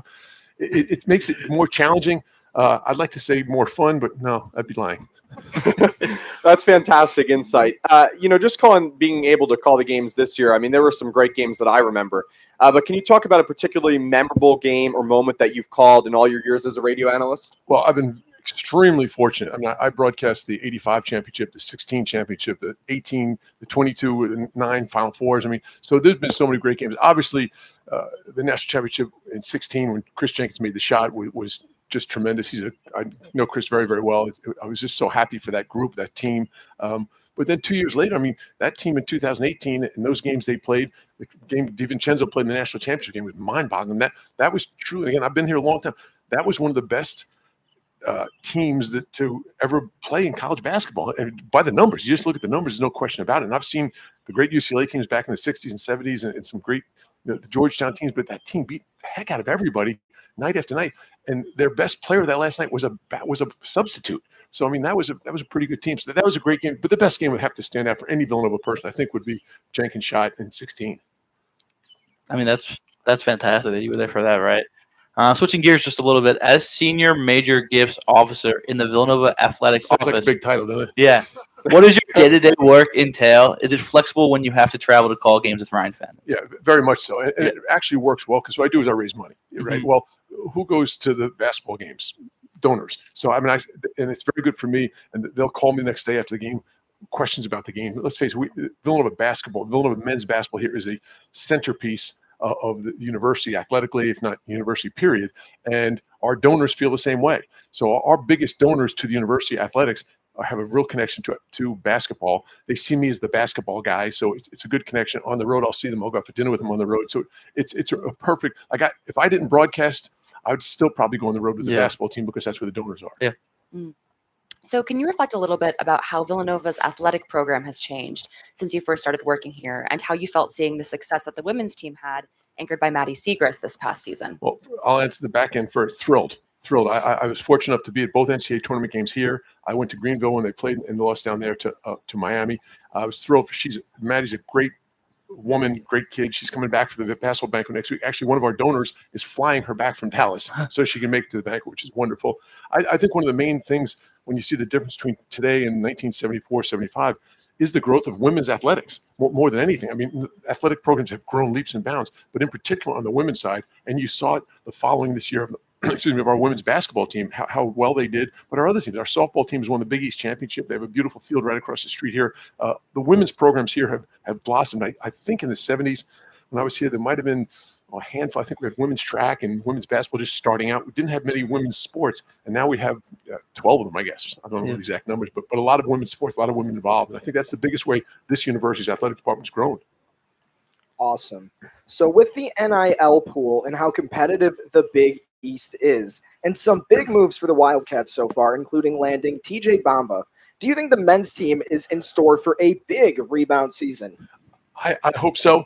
it makes it more challenging. I'd like to say more fun, but no, I'd be lying. That's fantastic insight. Just being able to call the games this year, I mean, there were some great games that I remember. But can you talk about a particularly memorable game or moment that you've called in all your years as a radio analyst? Well, I've been extremely fortunate. I mean, I broadcast the 85 championship, the 16 championship, the 18, the 22, and 9 Final Fours. I mean, so there's been so many great games. Obviously, the national championship in 16 when Chris Jenkins made the shot was just tremendous. I know Chris very, very well. I was just so happy for that group, that team. But then 2 years later, I mean, that team in 2018 and those games they played, the game DiVincenzo played in the national championship game was mind-boggling. That was truly, again, I've been here a long time. That was one of the best teams to ever play in college basketball. And by the numbers, you just look at the numbers, there's no question about it. And I've seen the great UCLA teams back in the 60s and 70s and some great the Georgetown teams, but that team beat the heck out of everybody night after night. And their best player that last night was a substitute. So, I mean, that was a pretty good team. So that was a great game. But the best game would have to stand out for any Villanova person, I think, would be Jenkins' shot in 16. I mean, that's fantastic that you were there for that, right? Switching gears just a little bit, as senior major gifts officer in the Villanova Athletics Sounds office. like a big title, doesn't it? Yeah. What does your day-to-day work entail? Is it flexible when you have to travel to call games with Ryan Fenn? Yeah, very much so. And it actually works well because what I do is I raise money, right? Mm-hmm. Well, who goes to the basketball games? Donors. So, I mean, and it's very good for me. And they'll call me the next day after the game, questions about the game. Let's face it, Villanova men's basketball here is a centerpiece of the university athletically, if not university period. And our donors feel the same way. So our biggest donors to the university athletics have a real connection to basketball. They see me as the basketball guy. So it's a good connection. On the road, I'll see them. I'll go out for dinner with them on the road. So it's a perfect, if I didn't broadcast, I would still probably go on the road with the basketball team because that's where the donors are. Yeah. Mm. So can you reflect a little bit about how Villanova's athletic program has changed since you first started working here and how you felt seeing the success that the women's team had, anchored by Maddie Segrist this past season? Well, I'll answer the back end first. Thrilled. I was fortunate enough to be at both NCAA tournament games here. I went to Greenville when they played and lost down there to Miami. I was thrilled. Maddie's a great woman, great kid. She's coming back for the basketball banquet next week. Actually, one of our donors is flying her back from Dallas so she can make it to the banquet, which is wonderful. I think one of the main things when you see the difference between today and 1974, 75 is the growth of women's athletics more than anything. I mean, athletic programs have grown leaps and bounds, but in particular on the women's side, and you saw it the following this year excuse me, of our women's basketball team, how well they did. But our other teams, our softball teams won the Big East championship. They have a beautiful field right across the street here. The women's programs here have blossomed. I think in the 70s, when I was here, there might have been a handful. I think we had women's track and women's basketball just starting out. We didn't have many women's sports, and now we have 12 of them, I guess. I don't know the exact numbers, but a lot of women's sports, a lot of women involved. And I think that's the biggest way this university's athletic department's grown. Awesome. So with the NIL pool and how competitive the Big East is, and some big moves for the Wildcats so far, including landing TJ Bamba, do you think the men's team is in store for a big rebound season? I hope so.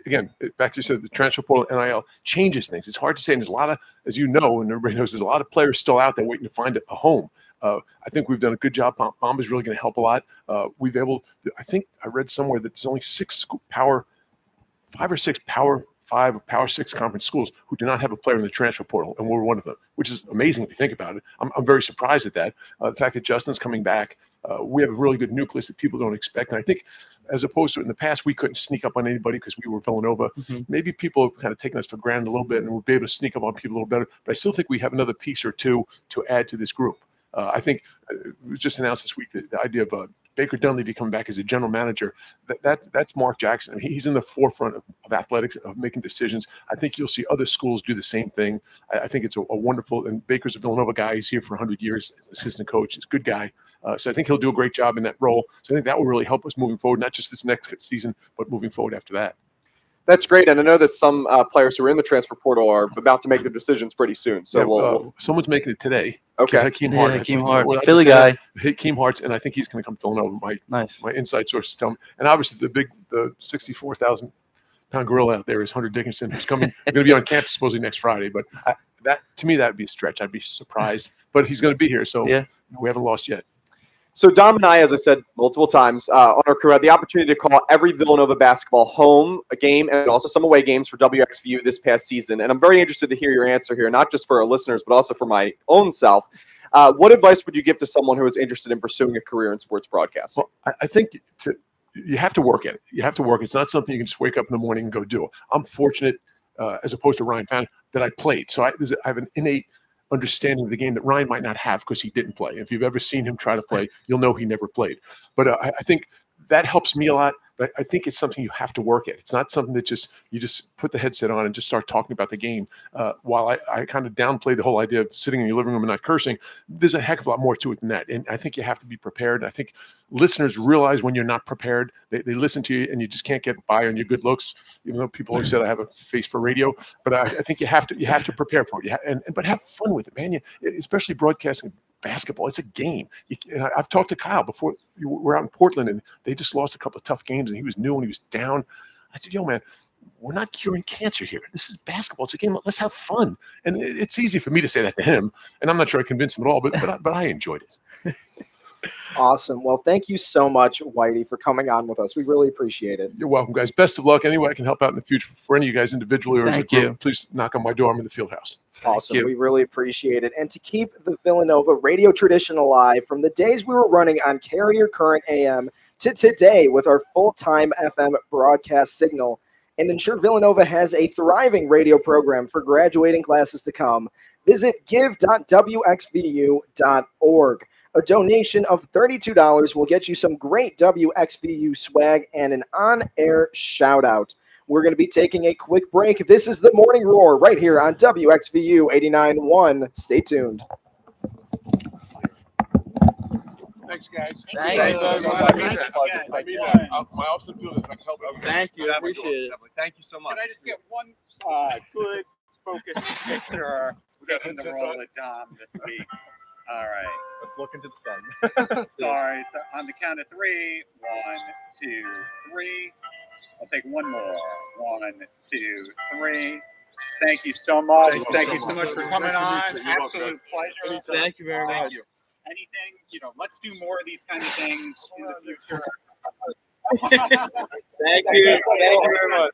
Again, back to you said, the transfer portal NIL changes things. It's hard to say. And there's a lot of, as you know, and everybody knows, there's a lot of players still out there waiting to find a home. I think we've done a good job. Bamba's really going to help a lot. I think I read somewhere that there's only 5 or 6 Power 5 or Power 6 conference schools who do not have a player in the transfer portal, and we're one of them, which is amazing if you think about it. I'm very surprised at that. The fact that Justin's coming back, we have a really good nucleus that people don't expect. And I think as opposed to in the past, we couldn't sneak up on anybody because we were Villanova. Maybe people have kind of taken us for granted a little bit, and we'll be able to sneak up on people a little better. But I still think we have another piece or two to add to this group. I think it was just announced this week that the idea of Baker Dunleavy coming back as a general manager, that's Mark Jackson. I mean, he's in the forefront of athletics, of making decisions. I think you'll see other schools do the same thing. I think it's a wonderful, and Baker's a Villanova guy. He's here for 100 years, assistant coach. He's a good guy. So I think he'll do a great job in that role. So I think that will really help us moving forward, not just this next season, but moving forward after that. That's great, and I know that some players who are in the transfer portal are about to make their decisions pretty soon. So someone's making it today. Okay. Hakeem Hart. Hakeem Hart. Well, Philly guy. Hakeem Hart's, and I think he's going to come to Villanova. My inside sources tell me. And obviously the 64,000-pound gorilla out there is Hunter Dickinson, who's going to be on campus supposedly next Friday. But to me, that would be a stretch. I'd be surprised. But he's going to be here, so we haven't lost yet. So Dom and I, as I said multiple times on our crew, had the opportunity to call every Villanova basketball home a game and also some away games for WXVU this past season. And I'm very interested to hear your answer here, not just for our listeners, but also for my own self. What advice would you give to someone who is interested in pursuing a career in sports broadcasting? Well, I think you have to work at it. You have to work. It's not something you can just wake up in the morning and go do. I'm fortunate, as opposed to Ryan Fan, that I played. So I have an innate understanding of the game that Ryan might not have because he didn't play. If you've ever seen him try to play, you'll know he never played. But I think that helps me a lot. But I think it's something you have to work at. It's not something that you just put the headset on and just start talking about the game. While I kind of downplay the whole idea of sitting in your living room and not cursing, there's a heck of a lot more to it than that. And I think you have to be prepared. I think listeners realize when you're not prepared. They listen to you, and you just can't get by on your good looks. Even though people always said I have a face for radio, but I think you have to prepare for it. But have fun with it, man. Especially broadcasting basketball, it's a game. I've talked to Kyle before. We're out in Portland, and they just lost a couple of tough games, and he was new and he was down. I said, "Yo, man, we're not curing cancer here. This is basketball. It's a game. Let's have fun." And it's easy for me to say that to him, and I'm not sure I convinced him at all, but I enjoyed it. Awesome. Well, thank you so much, Whitey, for coming on with us. We really appreciate it. You're welcome, guys. Best of luck. Any way I can help out in the future for any of you guys individually or as a group, please knock on my door. I'm in the field house. Awesome. We really appreciate it. And to keep the Villanova radio tradition alive from the days we were running on Carrier Current AM to today with our full-time FM broadcast signal, and ensure Villanova has a thriving radio program for graduating classes to come, visit give.wxvu.org. A donation of $32 will get you some great WXVU swag and an on-air shout-out. We're going to be taking a quick break. This is the Morning Roar right here on WXVU 89.1. Stay tuned. Thanks, guys. Thank you. I mean, my office and field, if I can help it. Thank you. I appreciate it. Thank you so much. Can I just get one good focused picture taking the role of Dom this week? All right. Let's look into the sun. Sorry. So on the count of 3, 1, 2, 3. I'll take one more. 1, 2, 3. Thank you so much. Thank you so much for coming on. Absolute pleasure. Thank you very much. Thank you. Anything, let's do more of these kind of things in the future. Thank you. Thank you very much.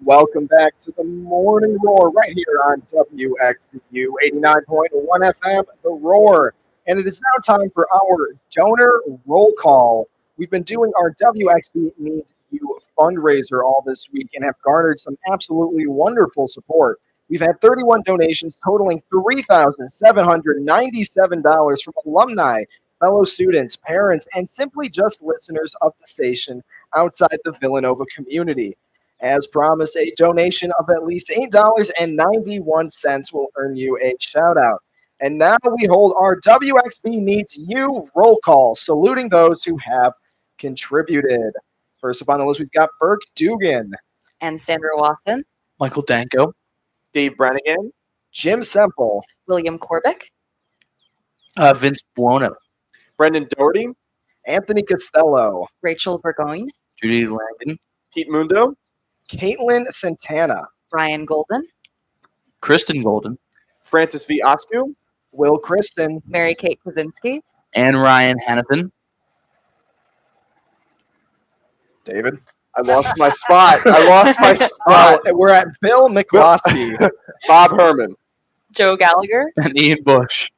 Welcome back to the Morning Roar right here on WXVU 89.1 FM, The Roar. And it is now time for our donor roll call. We've been doing our WXV Needs You fundraiser all this week and have garnered some absolutely wonderful support. We've had 31 donations totaling $3,797 from alumni, fellow students, parents, and simply just listeners of the station outside the Villanova community. As promised, a donation of at least $8.91 will earn you a shout out. And now we hold our WXB Needs You roll call, saluting those who have contributed. First up on the list, we've got Burke Dugan, And Sandra Wasson, Michael Danko, Dave Brannigan, Jim Semple, William Korbick, Vince Buono, Brendan Doherty, Anthony Costello, Rachel Burgoyne, Judy Langdon, Pete Mundo, Caitlin Santana, Brian Golden, Kristen Golden, Francis V. Oscu, Will Kristen, Mary Kate Kaczynski, and Ryan Hannafin. David. I lost my spot. I lost my Well, spot. we're at Bill McCloskey. Bob Herman. Joe Gallagher, And Ian Bush.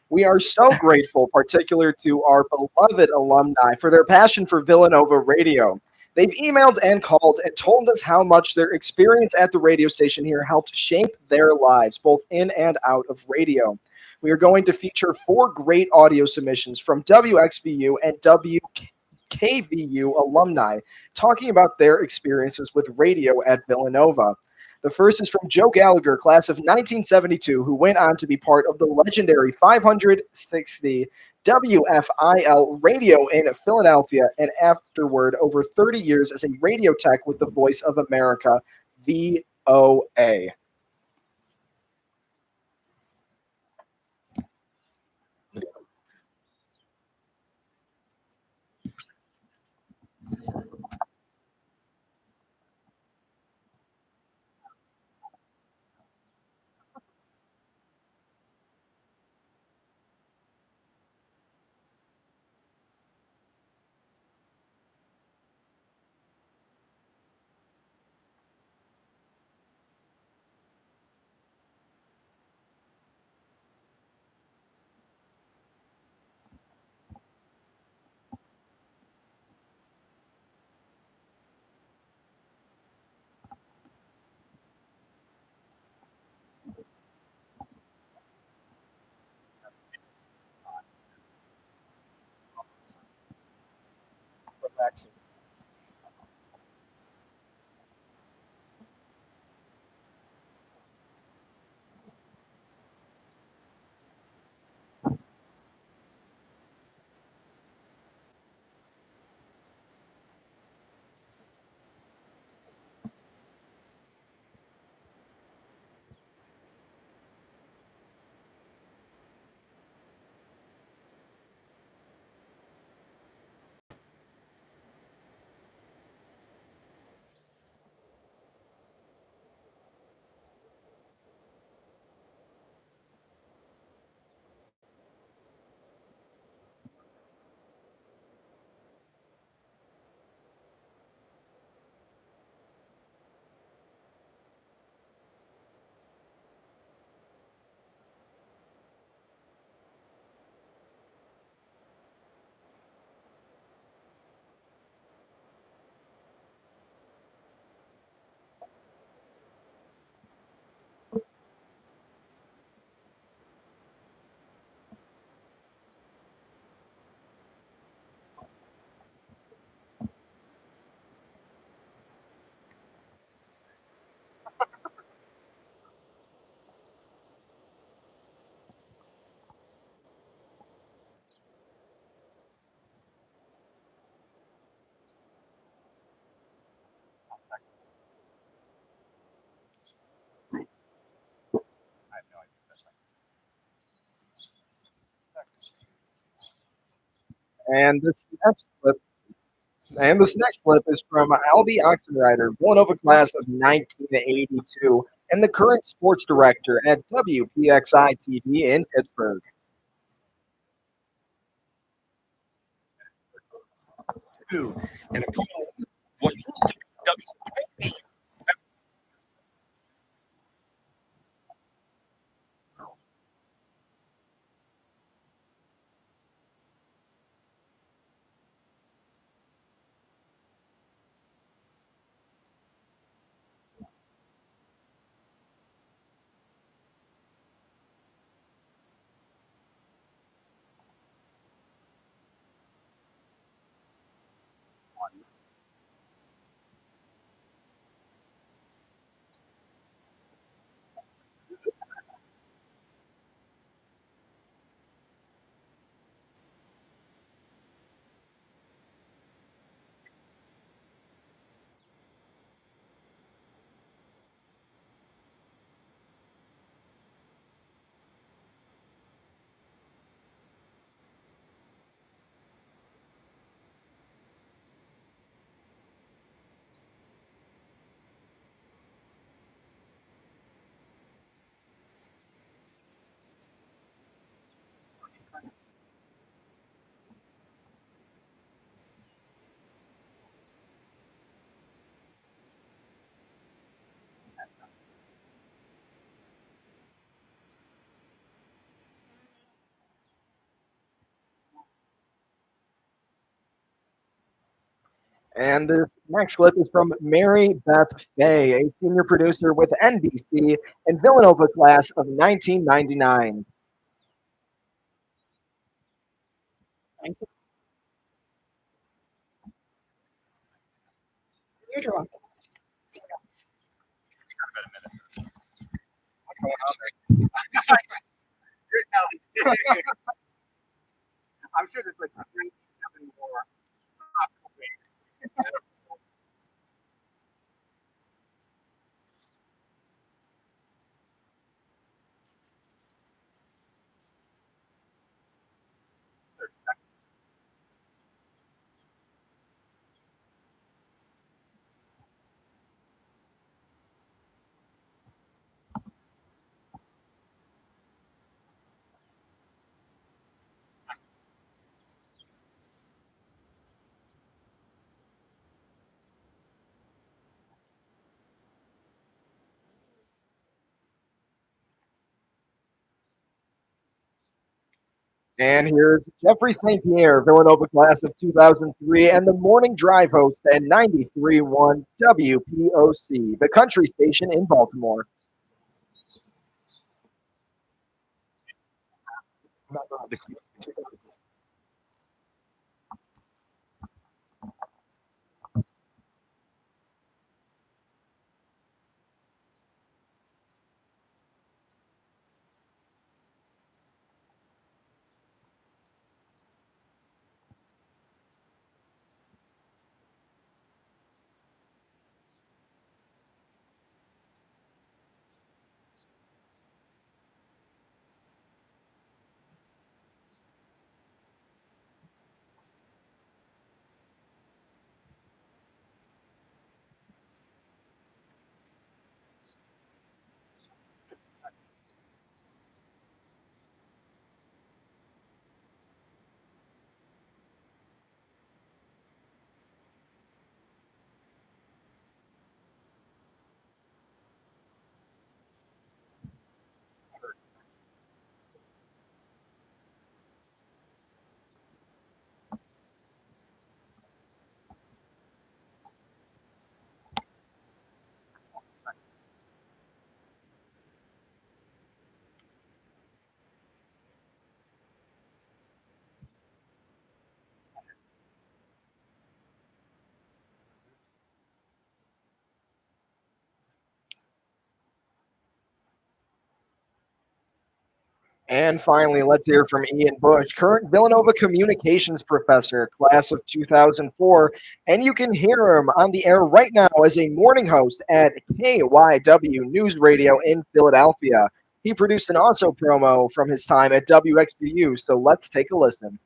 We are so grateful, particularly to our beloved alumni, for their passion for Villanova radio. They've emailed and called and told us how much their experience at the radio station here helped shape their lives, both in and out of radio. We are going to feature 4 great audio submissions from WXVU and WKVU alumni talking about their experiences with radio at Villanova. The first is from Joe Gallagher, class of 1972, who went on to be part of the legendary 560 WFIL radio in Philadelphia, and afterward, over 30 years as a radio tech with the Voice of America, VOA. Relaxing. And this next clip is from Albie Oxenrider, Villanova class of 1982, and the current sports director at WPXI TV in Pittsburgh. And what And this next clip is from Mary Beth Fay, a senior producer with NBC and Villanova class of 1999. I'm sure there's like 3, 7 more. And here's Jeffrey St. Pierre, Villanova class of 2003, and the morning drive host at 93.1 WPOC, the country station in Baltimore. And finally, let's hear from Ian Bush, current Villanova communications professor, class of 2004. And you can hear him on the air right now as a morning host at KYW News Radio in Philadelphia. He produced an also promo from his time at WXBU, so let's take a listen.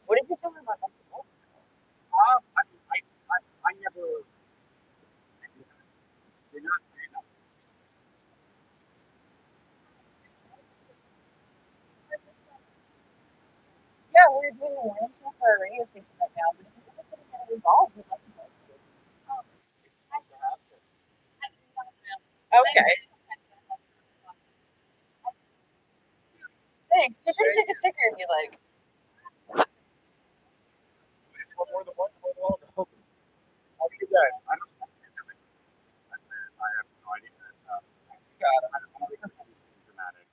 What did you tell him about basketball? I never. They're not saying that. Yeah, we're doing a morning show for a radio station right now, but if you want to get involved, we'd like to know. Okay. Thanks. Feel free to take a sticker if you like. More than one, I'll do that. I don't. I have no idea. I don't think it's anything dramatic.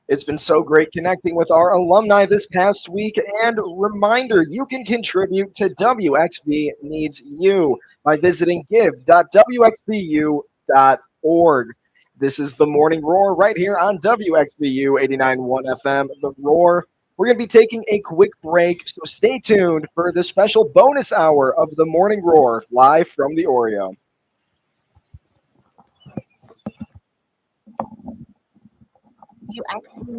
It's been so great connecting with our alumni this past week. And reminder, you can contribute to WXB Needs You by visiting give.wxbu.org. This is the Morning Roar right here on WXBU 89.1 FM. The Roar. We're going to be taking a quick break, so stay tuned for the special bonus hour of the Morning Roar live from the Oreo. You actually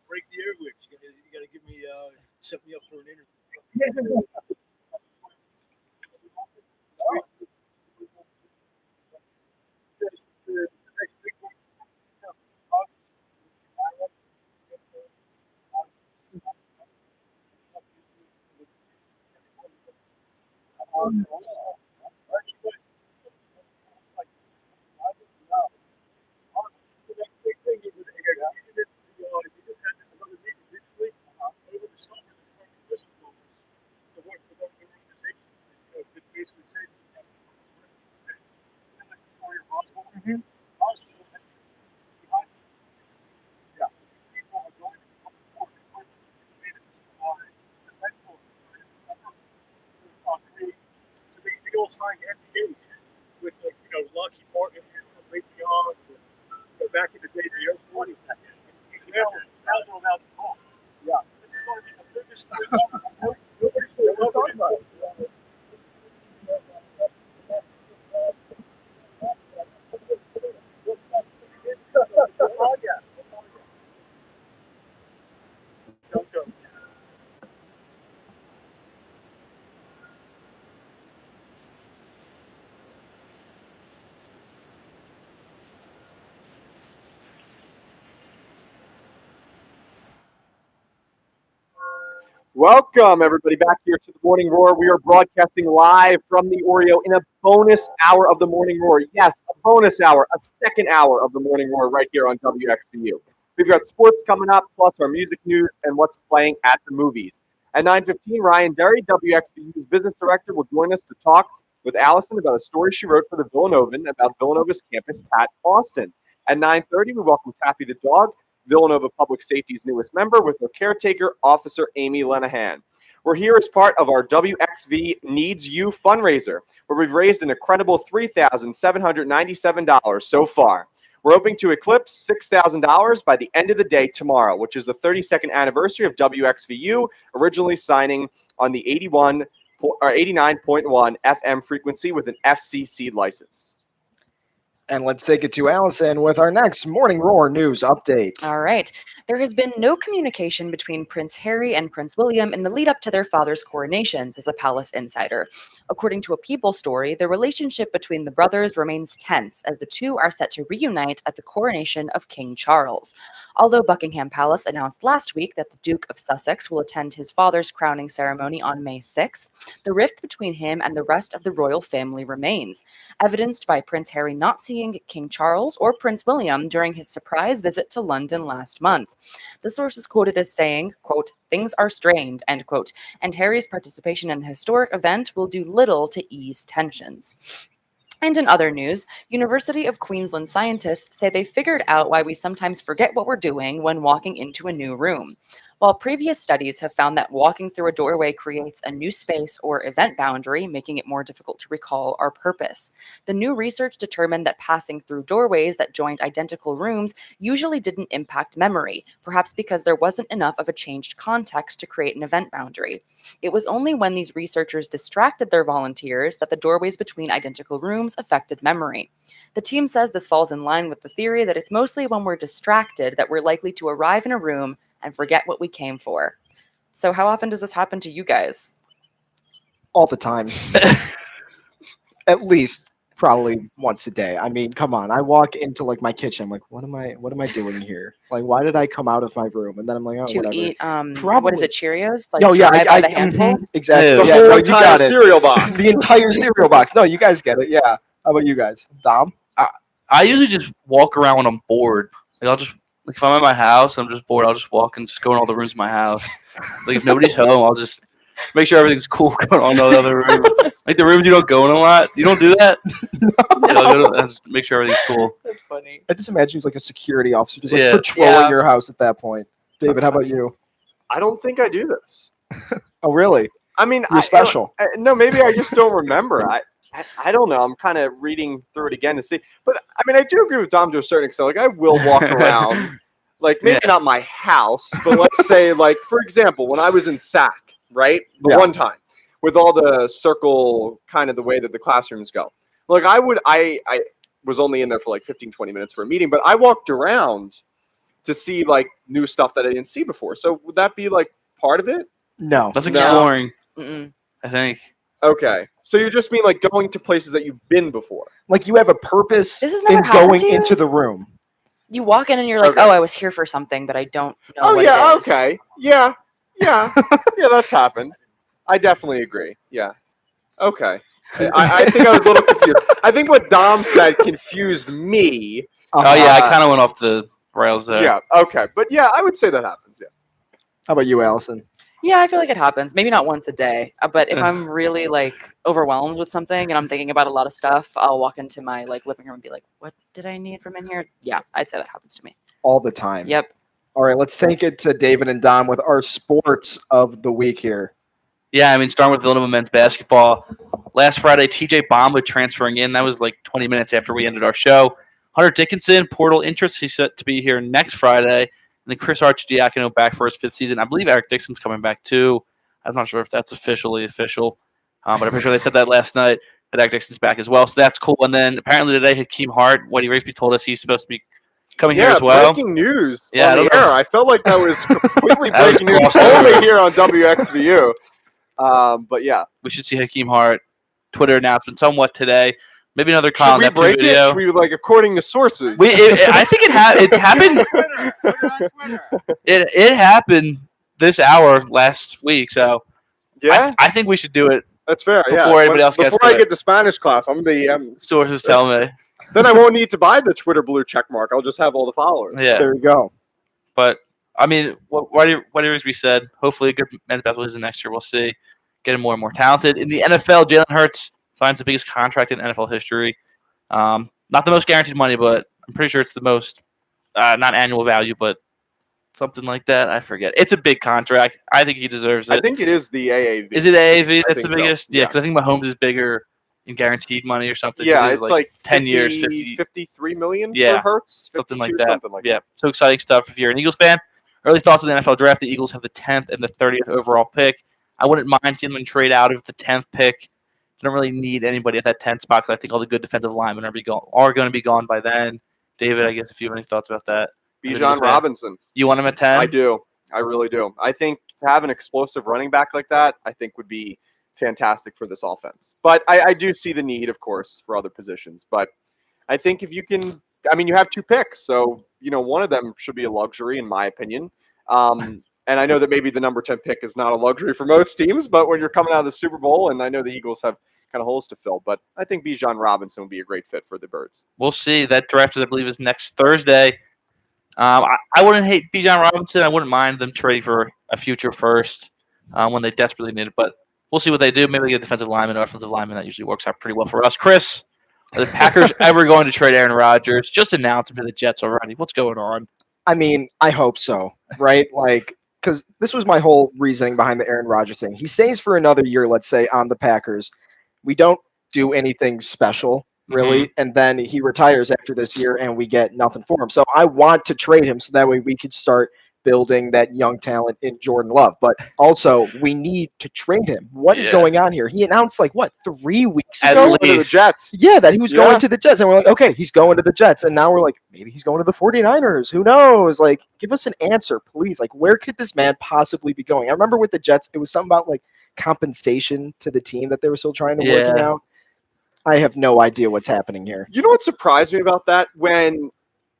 break the airwaves. You gotta give me set me up for an interview. Signed NDAs with Lucky Martin and Raytheon. Back in the day, the Air Force. Now they're allowed to talk. Yeah, this is going to be the biggest thing. Nobody's talking about it. Welcome, everybody, back here to the Morning Roar. We are broadcasting live from the Oreo in a bonus hour of the Morning Roar. Yes, a bonus hour, a second hour of the Morning Roar right here on WXVU. We've got sports coming up, plus our music news and what's playing at the movies. At 9:15, Ryan Derry, WXVU's business director, will join us to talk with Allison about a story she wrote for the Villanovan about Villanova's campus at Austin. At 9:30, we welcome Taffy the dog, Villanova Public Safety's newest member, with her caretaker, Officer Amy Lenahan. We're here as part of our WXV Needs You fundraiser, where we've raised an incredible $3,797 so far. We're hoping to eclipse $6,000 by the end of the day tomorrow, which is the 32nd anniversary of WXVU, originally signing on the 89.1 FM frequency with an FCC license. And let's take it to Allison with our next Morning Roar news update. All right. There has been no communication between Prince Harry and Prince William in the lead up to their father's coronations, says a palace insider. According to a People story, the relationship between the brothers remains tense as the two are set to reunite at the coronation of King Charles. Although Buckingham Palace announced last week that the Duke of Sussex will attend his father's crowning ceremony on May 6th, the rift between him and the rest of the royal family remains, evidenced by Prince Harry not seeing King Charles or Prince William during his surprise visit to London last month. The source is quoted as saying, quote, "Things are strained," end quote, and Harry's participation in the historic event will do little to ease tensions. And in other news, University of Queensland scientists say they figured out why we sometimes forget what we're doing when walking into a new room. While previous studies have found that walking through a doorway creates a new space or event boundary, making it more difficult to recall our purpose, the new research determined that passing through doorways that joined identical rooms usually didn't impact memory, perhaps because there wasn't enough of a changed context to create an event boundary. It was only when these researchers distracted their volunteers that the doorways between identical rooms affected memory. The team says this falls in line with the theory that it's mostly when we're distracted that we're likely to arrive in a room and forget what we came for. So how often does this happen to you guys? All the time. At least probably once a day. I mean, come on. I walk into like my kitchen. I'm like, what am I doing here? Like, why did I come out of my room? And then I'm like, oh, To whatever. eat, Probably. what is it, Cheerios? Like Oh yeah, dry by the handful? exactly. Ew. The Yeah, whole no, you entire got it. cereal box. The entire cereal box. No, you guys get it. Yeah. How about you guys, Dom? I usually just walk around when I'm bored. Like I'll just Like if I'm at my house, I'm just bored. I'll just walk and just go in all the rooms of my house. Like if nobody's home, I'll just make sure everything's cool going on in all the other rooms. Like the rooms you don't go in a lot. You don't do that. Yeah, I'll go to, make sure everything's cool. That's funny. I just imagine he's like a security officer, just like Yeah. patrolling Yeah. your house at that point. David, That's how about funny. you? I don't think I do this. Oh, really? I mean, You're special. No, maybe I just don't remember. I don't know. I'm kind of reading through it again to see. But I mean, I do agree with Dom to a certain extent. Like, I will walk around, like maybe not my house, but let's say, like for example, when I was in SAC, right, the one time with all the circle kind of the way that the classrooms go. Like, I was only in there for like 15, 20 minutes for a meeting, but I walked around to see like new stuff that I didn't see before. So would that be like part of it? No. That's No. exploring. Mm-mm. I think. Okay. So you just mean like going to places that you've been before? Like you have a purpose This has in never happened going to you? into the room. You walk in and you're like, Okay. oh, I was here for something, but I don't know Oh what yeah, it is. okay. Yeah. Yeah. Yeah, that's happened. I definitely agree. Yeah. Okay. I think I was a little confused. I think what Dom said confused me. Oh yeah, I kind of went off the rails there. Yeah, okay. But yeah, I would say that happens, yeah. How about you, Allison? Yeah, I feel like it happens. Maybe not once a day, but if Ugh. I'm really like overwhelmed with something and I'm thinking about a lot of stuff, I'll walk into my like living room and be like, "What did I need from in here?" Yeah, I'd say that happens to me. All the time. Yep. All right, let's take it to David and Dom with our sports of the week here. Yeah, I mean, starting with Villanova men's basketball. Last Friday, TJ Bomba transferring in. That was like 20 minutes after we ended our show. Hunter Dickinson, portal interest. He's set to be here next Friday. And then Chris Archidiakono back for his 5th season. I believe Eric Dixon's coming back too. I'm not sure if that's officially official, but I'm pretty sure they said that last night that Eric Dixon's back as well. So that's cool. And then apparently today, Hakeem Hart, Whitey Rigsby told us he's supposed to be coming here as well. Breaking news Yeah, I on don't the know. air. I felt like that was completely That was breaking news glossed over. only here on WXVU. But yeah. We should see Hakeem Hart Twitter announcement somewhat today. Maybe another Should Colin we Neptune break video. it? Should we, like, according to sources? I think it happened. Twitter. Put it on Twitter. It happened this hour last week, so yeah, I think we should do it. that's fair. before anybody else gets Before to I it. get to Spanish class, I'm gonna be. Sources tell me. Then I won't need to buy the Twitter blue check mark. I'll just have all the followers. Yeah, There you go. but I mean, what Rigsby said. Hopefully, a good men's basketball season next year. We'll see. Getting more and more talented in the NFL. Jalen Hurts signs the biggest contract in NFL history. Not the most guaranteed money, but I'm pretty sure it's the most not annual value, but something like that. I forget. It's a big contract. I think he deserves it. I think it is the AAV. Is it AAV? I That's the think so. biggest. Yeah, Yeah. because I think Mahomes is bigger in guaranteed money or something. 'cause Yeah, his, it's like 10 50, years, 50, 53 million Yeah, for Hurts, something like 52, that. Something like Yeah, so exciting stuff. If you're an Eagles fan, early thoughts on the NFL draft. The Eagles have the 10th and the 30th overall pick. I wouldn't mind seeing them trade out of the 10th pick. They don't really need anybody at that 10th spot because I think all the good defensive linemen are going to be gone by then. David, I guess if you have any thoughts about that. Bijan Robinson. You want him at 10? I do. I really do. I think to have an explosive running back like that, I think would be fantastic for this offense. But I do see the need, of course, for other positions. But I think if you can, I mean, you have 2 picks, so one of them should be a luxury, in my opinion. And I know that maybe the number 10 pick is not a luxury for most teams, but when you're coming out of the Super Bowl, and I know the Eagles have kind of holes to fill, but I think Bijan Robinson would be a great fit for the Birds. We'll see. That draft, I believe, is next Thursday. I wouldn't hate Bijan Robinson. I wouldn't mind them trading for a future first when they desperately need it, but we'll see what they do. Maybe they get a defensive lineman or offensive lineman. That usually works out pretty well for us. Chris, are the Packers ever going to trade Aaron Rodgers? Just announced him to the Jets already. What's going on? I mean, I hope so, right? Because this was my whole reasoning behind the Aaron Rodgers thing. He stays for another year, let's say, on the Packers. We don't do anything special, really, and then he retires after this year, and we get nothing for him. So I want to trade him so that way we could start building that young talent in Jordan Love. But also, we need to trade him. What is Yeah. going on here? He announced, 3 weeks At ago? least. Going to the Jets. Yeah, that he was Yeah. going to the Jets. And we're like, okay, he's going to the Jets. And now we're like, maybe he's going to the 49ers. Who knows? Give us an answer, please. Where could this man possibly be going? I remember with the Jets, it was something about compensation to the team that they were still trying to working out. I have no idea what's happening here. You know what surprised me about that?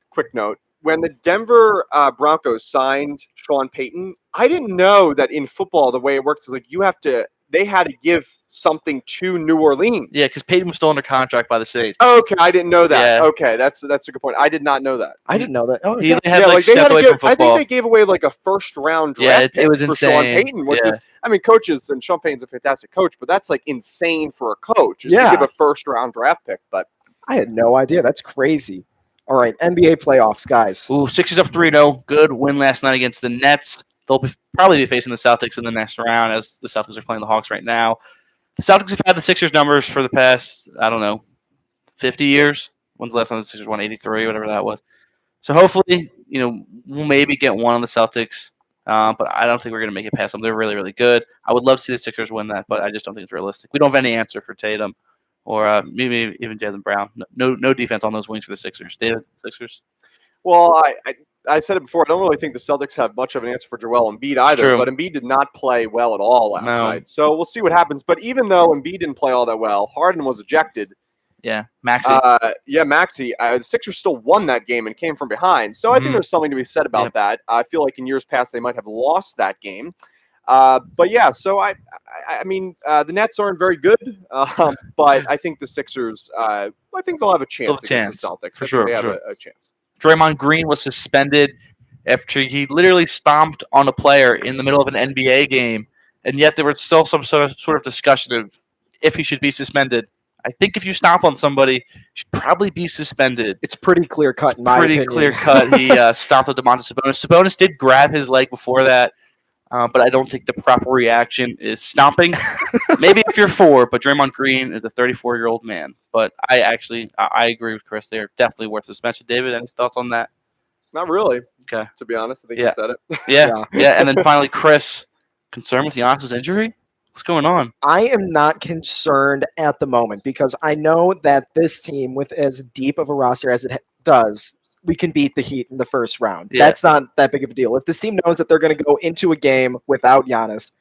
Quick note, when the Denver Broncos signed Sean Payton, I didn't know that in football the way it works is you have to they had to give something to New Orleans. Yeah, because Peyton was still under contract by the Saints. Okay, I didn't know that. Yeah. Okay, that's a good point. I did not know that. I didn't know that. Oh, He okay. had Yeah, like like they stepped had to away give. from I think football. they gave away like a first-round draft Yeah, it pick was for Sean insane. Payton, which Yeah. is, I mean, coaches and Sean Payton's a fantastic coach, but that's like insane for a coach just to Yeah. give a first-round draft pick. But I had no idea. That's crazy. All right, NBA playoffs, guys. Ooh, Sixers up 3-0. Good win last night against the Nets. They'll probably be facing the Celtics in the next round, as the Celtics are playing the Hawks right now. The Celtics have had the Sixers numbers for the past, I don't know, 50 years. When's the last time the Sixers won? 83, whatever that was. So hopefully, we'll maybe get one on the Celtics, but I don't think we're going to make it past them. They're really, really good. I would love to see the Sixers win that, but I just don't think it's realistic. We don't have any answer for Tatum or maybe even Jaylen Brown. No defense on those wings for the Sixers. David, Sixers? well, I said it before. I don't really think the Celtics have much of an answer for Joel Embiid either. true. But Embiid did not play well at all last No. night, so we'll see what happens. But even though Embiid didn't play all that well, Harden was ejected. Yeah, Maxey. Maxey. The Sixers still won that game and came from behind. So I think there's something to be said about that. I feel like in years past they might have lost that game. But yeah, so I mean, the Nets aren't very good, but I think the Sixers. I think they'll have a chance against the Celtics. For I think sure. they have for sure. a chance. Draymond Green was suspended after he literally stomped on a player in the middle of an NBA game, and yet there was still some sort of discussion of if he should be suspended. I think if you stomp on somebody, you should probably be suspended. It's pretty clear cut in my opinion. Pretty clear cut. He stomped on Domantas Sabonis. Sabonis did grab his leg before that, but I don't think the proper reaction is stomping. Maybe if you're 4, but Draymond Green is a 34-year-old man. But I agree with Chris. They are definitely worth suspension. David, any thoughts on that? Not really. Okay. To be honest, I think you said it. Yeah. And then finally, Chris, concerned with Giannis's injury? What's going on? I am not concerned at the moment because I know that this team, with as deep of a roster as it does, we can beat the Heat in the first round. Yeah. That's not that big of a deal. If this team knows that they're going to go into a game without Giannis,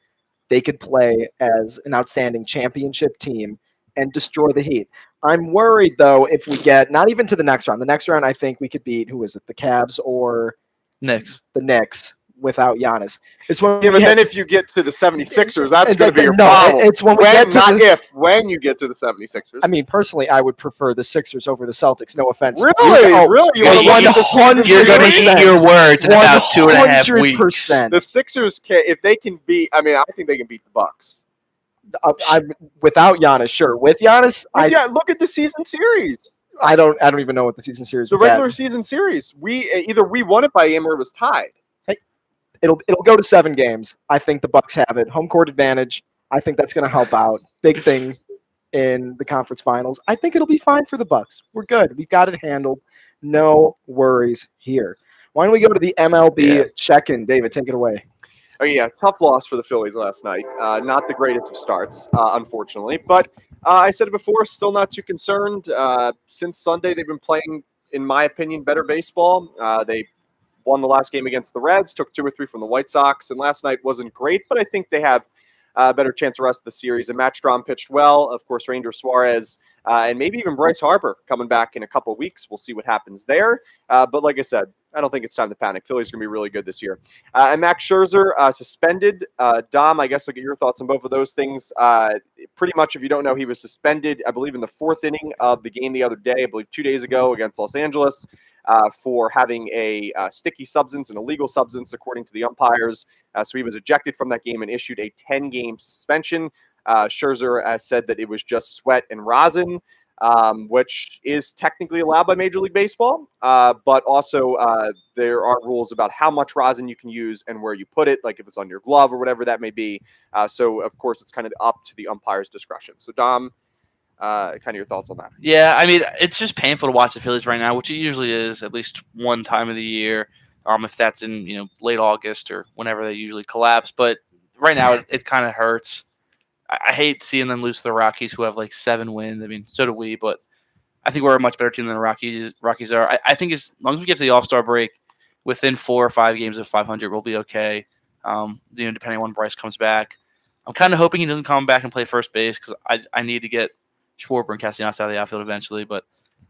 they could play as an outstanding championship team and destroy the Heat. I'm worried, though, if we get not even to the next round. The next round, I think we could beat, who is it, the Cavs or Knicks? The Knicks without Giannis. It's when Yeah, but then if you get to the 76ers, that's going to be your no, problem. it's when we get to not if, when you get to the 76ers. I mean, personally, I would prefer the Sixers over the Celtics. No offense. Really? Really? You want to Yeah, look at the season You're going to series? eat your words in about 2.5 weeks. 100%. The Sixers can, if they can beat. I mean, I think they can beat the Bucks. Without Giannis, sure. With Giannis, Yeah, look at the season series. I don't even know what the season series The was at. regular season series. Either we won it by a game or it was tied. It'll go to 7 games. I think the Bucks have it. Home court advantage. I think that's going to help out. Big thing in the conference finals. I think it'll be fine for the Bucks. We're good. We've got it handled. No worries here. Why don't we go to the MLB check-in? David, take it away. Oh yeah, tough loss for the Phillies last night. Not the greatest of starts, unfortunately. But I said it before, still not too concerned. Since Sunday, they've been playing, in my opinion, better baseball. They won the last game against the Reds, took 2 or 3 from the White Sox, and last night wasn't great, but I think they have a better chance the rest of the series. And Matt Strahm pitched well. Of course, Ranger Suarez and maybe even Bryce Harper coming back in a couple of weeks. We'll see what happens there. But like I said, I don't think it's time to panic. Philly's going to be really good this year. And Max Scherzer suspended. Dom, I guess I'll get your thoughts on both of those things. Pretty much, if you don't know, he was suspended, I believe, in the 4th inning of the game the other day, I believe 2 days ago against Los Angeles. For having a sticky substance, an illegal substance, according to the umpires. So he was ejected from that game and issued a 10-game suspension. Scherzer said that it was just sweat and rosin, which is technically allowed by Major League Baseball. But also there are rules about how much rosin you can use and where you put it, like if it's on your glove or whatever that may be. So, of course, it's kind of up to the umpire's discretion. So, Dom, kind of your thoughts on that? Yeah, I mean, it's just painful to watch the Phillies right now, which it usually is at least one time of the year. If that's in late August or whenever they usually collapse, but right now it kind of hurts. I hate seeing them lose to the Rockies, who have like 7 wins. I mean, so do we, but I think we're a much better team than the Rockies are. I think as long as we get to the All-Star break, within 4 or 5 games of 500, we'll be okay. Depending on when Bryce comes back, I'm kind of hoping he doesn't come back and play first base because I need to get Schwarber and Castellanos out of the outfield eventually. But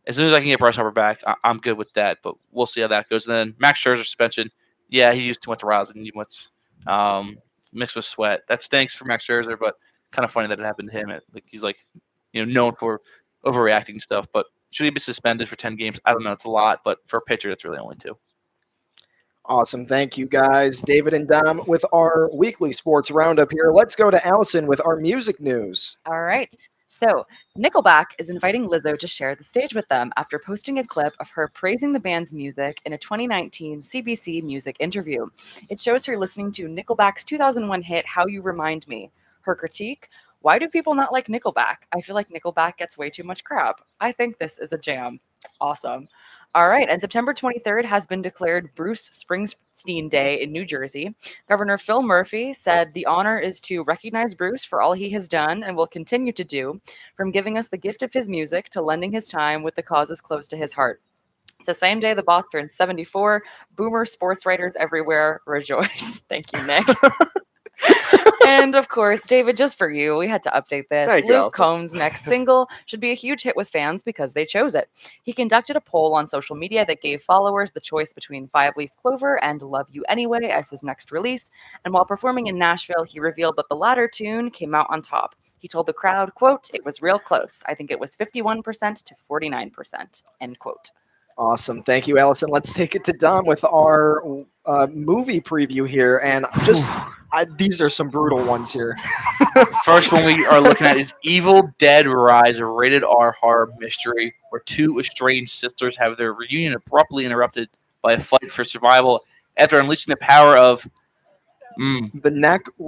as soon as I can get Bryce Harper back, I'm good with that. But we'll see how that goes. And then Max Scherzer suspension. Yeah, he used too much rosin, mixed with sweat. That stinks for Max Scherzer, but kind of funny that it happened to him. Like he's like, known for overreacting and stuff. But should he be suspended for 10 games? I don't know. It's a lot, but for a pitcher, it's really only 2. Awesome. Thank you, guys. David and Dom with our weekly sports roundup here. Let's go to Allison with our music news. All right. So, Nickelback is inviting Lizzo to share the stage with them after posting a clip of her praising the band's music in a 2019 CBC Music interview. It shows her listening to Nickelback's 2001 hit, How You Remind Me. Her critique: why do people not like Nickelback? I feel like Nickelback gets way too much crap. I think this is a jam. Awesome. All right, and September 23rd has been declared Bruce Springsteen Day in New Jersey. Governor Phil Murphy said the honor is to recognize Bruce for all he has done and will continue to do, from giving us the gift of his music to lending his time with the causes close to his heart. It's the same day the boss turns 74. Boomer sports writers everywhere rejoice. Thank you, Nick. And of course, David, just for you, we had to update this. Thank you, Luke Allison. Combs' next single should be a huge hit with fans because they chose it. He conducted a poll on social media that gave followers the choice between Five Leaf Clover and Love You Anyway as his next release. And while performing in Nashville, he revealed that the latter tune came out on top. He told the crowd, quote, "It was real close. I think it was 51% to 49%, end quote. Awesome. Thank you, Allison. Let's take it to Dom with our movie preview here. And just these are some brutal ones here. First one we are looking at is Evil Dead Rise, a rated R horror mystery where 2 estranged sisters have their reunion abruptly interrupted by a fight for survival after unleashing the power of The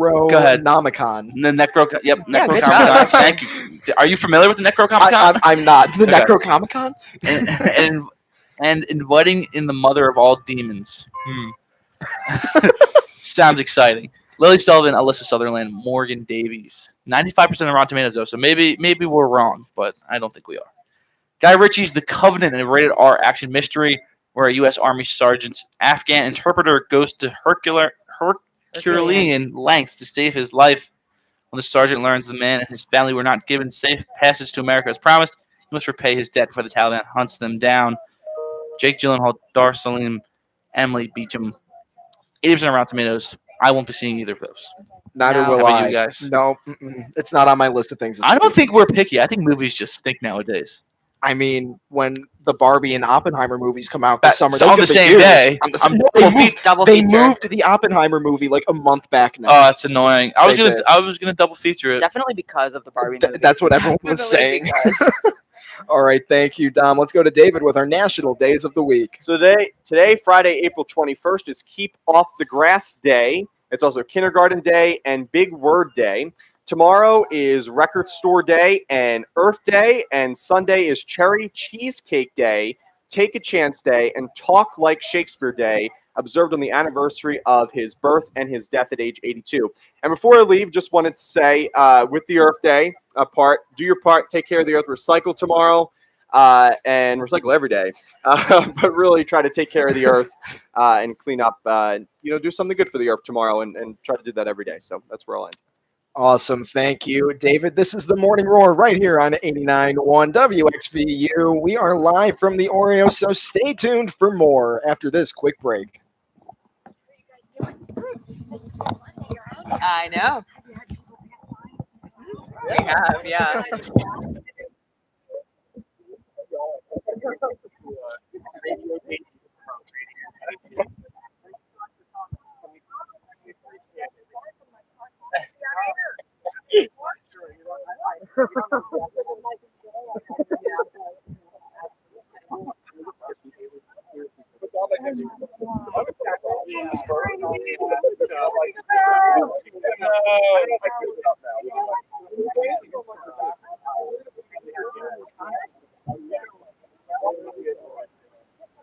Go ahead. Necronomicon. the Necro. Yep, Yeah, good Necronomicon. job. Thank you. Are you familiar with the Necronomicon? I'm not. The Okay. Necrocomicon? and inviting in the mother of all demons. Sounds exciting. Lily Sullivan, Alyssa Sutherland, Morgan Davies. 95% on Rotten Tomatoes, though, so maybe we're wrong, but I don't think we are. Guy Ritchie's The Covenant, a rated R action mystery where a U.S. Army sergeant's Afghan interpreter goes to Herculean lengths to save his life. When the sergeant learns the man and his family were not given safe passage to America as promised, he must repay his debt before the Taliban hunts them down. Jake Gyllenhaal, Dar Salim, Emily Beecham. 80% on Rotten Tomatoes. I won't be seeing either of those. Neither No. will How about I. you guys? No, it's not on my list of things to I see. don't think we're picky. I think movies just stink nowadays. I mean, when the Barbie and Oppenheimer movies come out this summer, So those on the get same huge. day, On the I'm same, Double they feature. moved the Oppenheimer movie like a month back now. Oh, that's annoying. I was They gonna did. double feature it. Definitely because of the Barbie movie. That's what everyone was saying. Definitely because. All right, thank you, Dom. Let's go to David with our national days of the week. So today, Friday, April 21st, is Keep Off the Grass Day. It's also Kindergarten Day and Big Word Day. Tomorrow is Record Store Day and Earth Day, and Sunday is Cherry Cheesecake Day, Take a Chance Day, and Talk Like Shakespeare Day, observed on the anniversary of his birth and his death at age 82. And before I leave, just wanted to say, with the Earth Day part, do your part, take care of the Earth, recycle tomorrow, and recycle every day, but really try to take care of the Earth and clean up, do something good for the Earth tomorrow and try to do that every day. So that's where I'll end. Awesome. Thank you, David. This is the Morning Roar right here on 89.1 WXVU. We are live from the Oreo, so stay tuned for more after this quick break. I know. We have, yeah.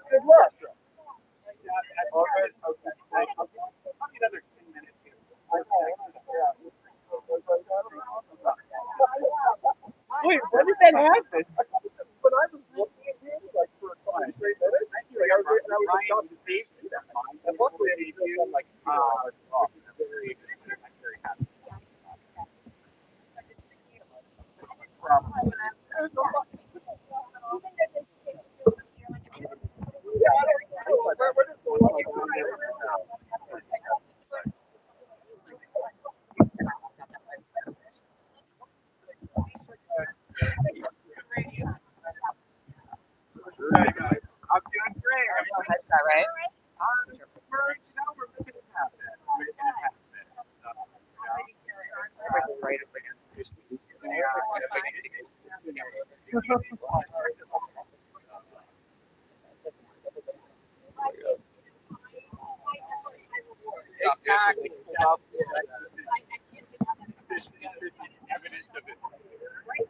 Good luck. Wait, when did that happen? When I was looking at you, like for 5 straight minutes, like I was like, God, did they see that? And luckily, I still said like, very, very happy. We're making it happen. Right up against. Exactly. This is evidence of it. Right.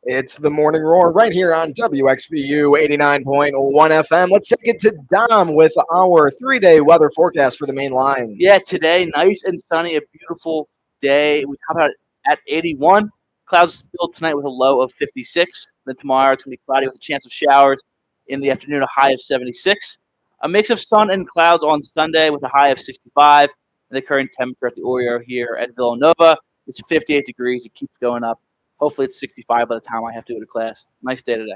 It's the Morning Roar right here on WXVU 89.1 FM. Let's take it to Dom with our 3-day weather forecast for the main line. Yeah, today, nice and sunny, a beautiful day. We come out at 81. Clouds build tonight with a low of 56. Then tomorrow it's going to be cloudy with a chance of showers. In the afternoon, a high of 76. A mix of sun and clouds on Sunday with a high of 65. And the current temperature at the Oreo here at Villanova is 58 degrees. It keeps going up. Hopefully it's 65 by the time I have to go to class. Nice day today.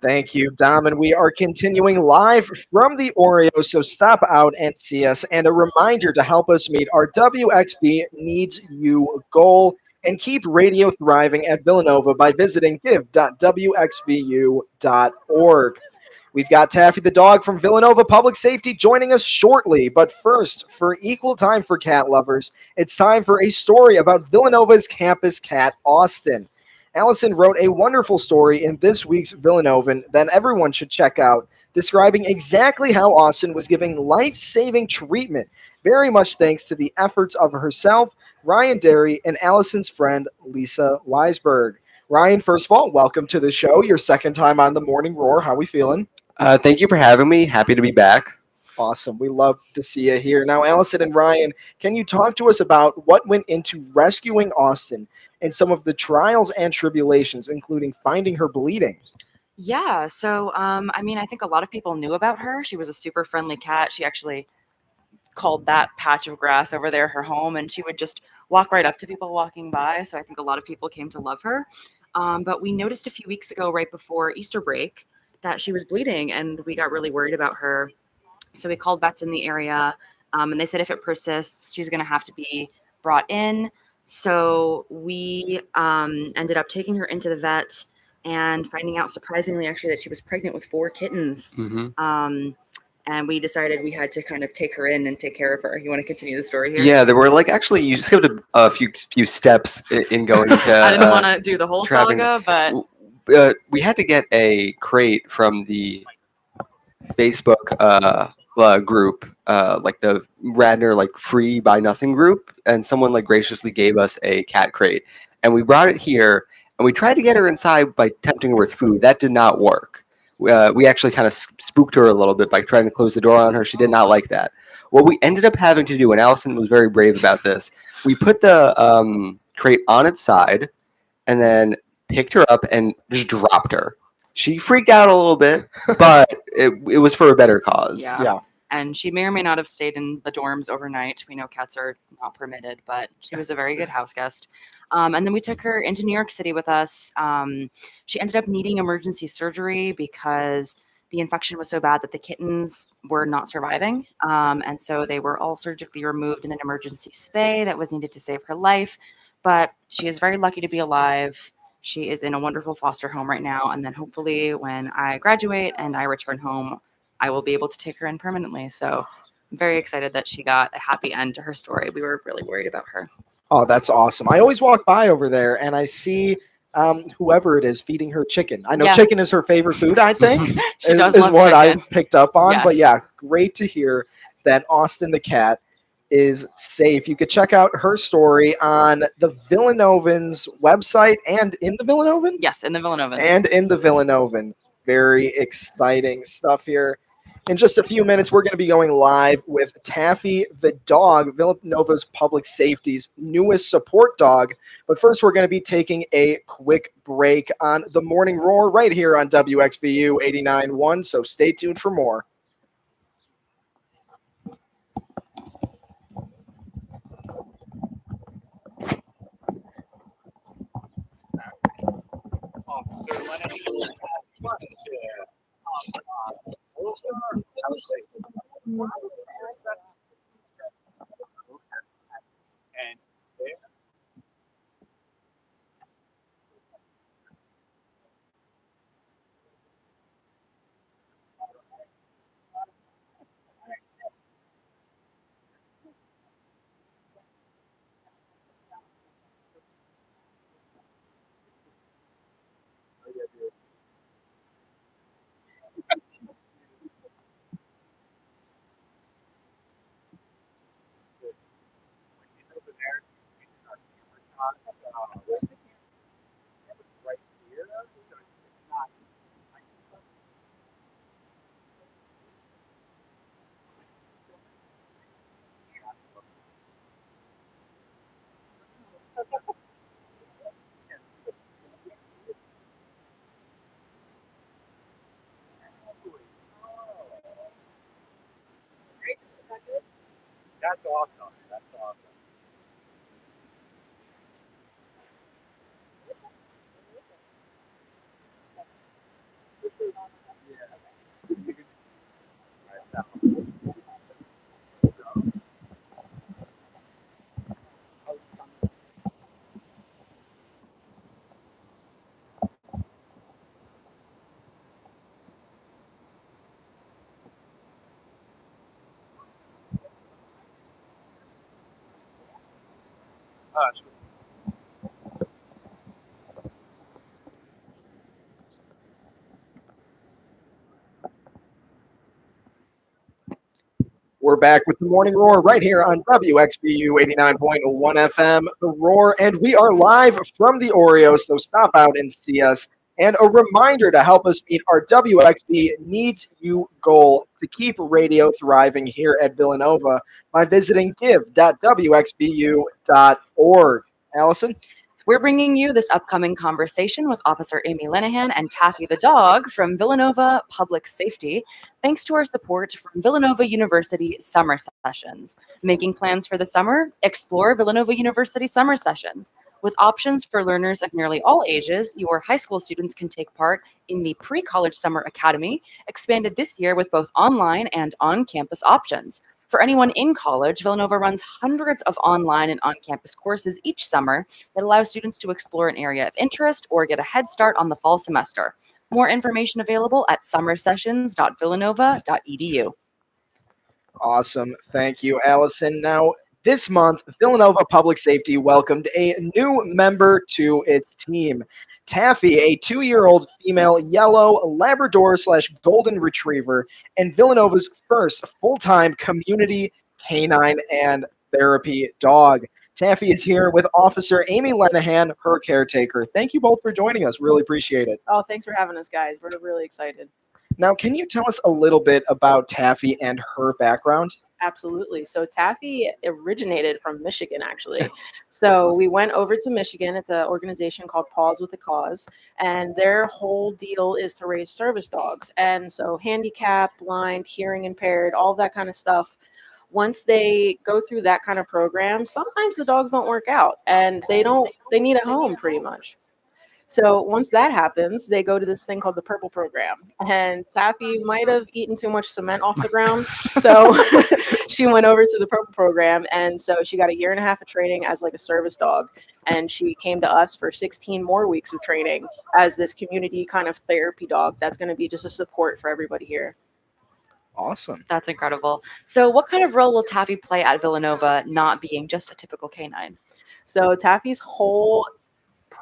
Thank you, Dom. And we are continuing live from the Oreo, so stop out and see us. And a reminder to help us meet our WXB Needs You goal and keep radio thriving at Villanova by visiting give.wxvu.org. We've got Taffy the dog from Villanova Public Safety joining us shortly. But first, for equal time for cat lovers, it's time for a story about Villanova's campus cat, Austin. Allison wrote a wonderful story in this week's Villanovan that everyone should check out, describing exactly how Austin was giving life-saving treatment, very much thanks to the efforts of herself, Ryan Derry, and Allison's friend, Lisa Weisberg. Ryan, first of all, welcome to the show. Your second time on the Morning Roar. How are we feeling? Thank you for having me. Happy to be back. Awesome. We love to see you here. Now, Allison and Ryan, can you talk to us about what went into rescuing Austin and some of the trials and tribulations, including finding her bleeding? Yeah, so I think a lot of people knew about her. She was a super friendly cat. She actually called that patch of grass over there her home, and she would just walk right up to people walking by. So I think a lot of people came to love her. But we noticed a few weeks ago, right before Easter break, that she was bleeding, and we got really worried about her. So we called vets in the area, and they said if it persists, she's going to have to be brought in. So we ended up taking her into the vet and finding out, surprisingly, actually, that she was pregnant with 4 kittens. And we decided we had to kind of take her in and take care of her. You want to continue the story here? Yeah, there were actually you skipped a few steps in going to. I didn't want to do the whole trapping- saga, but we had to get a crate from the Facebook group, like the Radnor free buy nothing group, and someone graciously gave us a cat crate, and we brought it here, and we tried to get her inside by tempting her with food. That did not work. We actually kind of spooked her a little bit by trying to close the door on her. She did not like that. What we ended up having to do, and Allison was very brave about this, we put the crate on its side and then picked her up and just dropped her. She freaked out a little bit, but it was for a better cause. yeah. And she may or may not have stayed in the dorms overnight. We know cats are not permitted, but she was a very good house guest. And then we took her into New York City with us. She ended up needing emergency surgery because the infection was so bad that the kittens were not surviving. And so they were all surgically removed in an emergency spay that was needed to save her life. But she is very lucky to be alive. She is in a wonderful foster home right now. And then hopefully when I graduate and I return home, I will be able to take her in permanently. So I'm very excited that she got a happy end to her story. We were really worried about her. Oh, that's awesome. I always walk by over there and I see whoever it is feeding her chicken. I know Yeah. chicken is her favorite food, I think, She does is love what chicken. I've picked up on. But Yes. yeah, great to hear that Austin the cat is safe. You could check out her story on the Villanovan's website and in the Villanovan? Yes, in the Villanovan. And in the Villanovan. Very exciting stuff here. In just a few minutes, we're going to be going live with Taffy the dog, Villanova's public safety's newest support dog. But first, we're going to be taking a quick break on the Morning Roar right here on WXVU 89.1. So stay tuned for more. Officer Lennon. And right here. Not That's awesome. That's awesome. Sure. We're back with the Morning Roar right here on WXBU 89.1 FM, The Roar, and we are live from the Oreo, so stop out and see us. And a reminder to help us meet our WXB Needs You goal to keep radio thriving here at Villanova by visiting give.wxbu.org. Allison? We're bringing you this upcoming conversation with Officer Amy Lenahan and Taffy the dog from Villanova Public Safety, thanks to our support from Villanova University Summer Sessions. Making plans for the summer? Explore Villanova University Summer Sessions. With options for learners of nearly all ages, your high school students can take part in the Pre-College Summer Academy, expanded this year with both online and on-campus options. For anyone in college, Villanova runs hundreds of online and on-campus courses each summer that allows students to explore an area of interest or get a head start on the fall semester. More information available at summersessions.villanova.edu. Awesome. Thank you, Allison. Now, this month, Villanova Public Safety welcomed a new member to its team. Taffy, a 2-year-old female yellow Labrador / Golden Retriever, and Villanova's first full-time community canine and therapy dog. Taffy is here with Officer Amy Lenahan, her caretaker. Thank you both for joining us. Really appreciate it. Oh, thanks for having us, guys. We're really excited. Now, can you tell us a little bit about Taffy and her background? Absolutely. So Taffy originated from Michigan, actually. So we went over to Michigan. It's an organization called Paws with a Cause, and their whole deal is to raise service dogs. And so handicapped, blind, hearing impaired, all that kind of stuff. Once they go through that kind of program, sometimes the dogs don't work out, and they need a home pretty much. So once that happens, they go to this thing called the Purple Program. And Taffy might have eaten too much cement off the ground. So she went over to the Purple Program. And so she got a 1.5 years of training as like a service dog. And she came to us for 16 more weeks of training as this community kind of therapy dog that's going to be just a support for everybody here. Awesome. That's incredible. So what kind of role will Taffy play at Villanova, not being just a typical canine? So Taffy's whole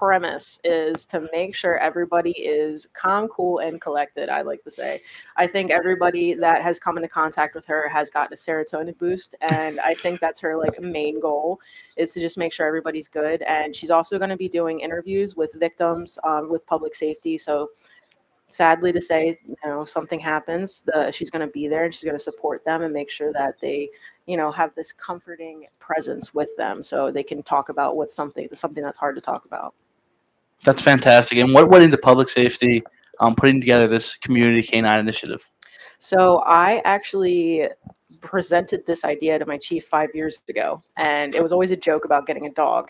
premise is to make sure everybody is calm, cool, and collected. I like to say, I think everybody that has come into contact with her has gotten a serotonin boost, and I think that's her like main goal is to just make sure everybody's good. And she's also going to be doing interviews with victims with public safety. So sadly to say, something happens, she's going to be there and she's going to support them and make sure that they, have this comforting presence with them so they can talk about what's something that's hard to talk about. That's fantastic. And what went into public safety putting together this community canine initiative? So I actually presented this idea to my chief 5 years ago, and it was always a joke about getting a dog.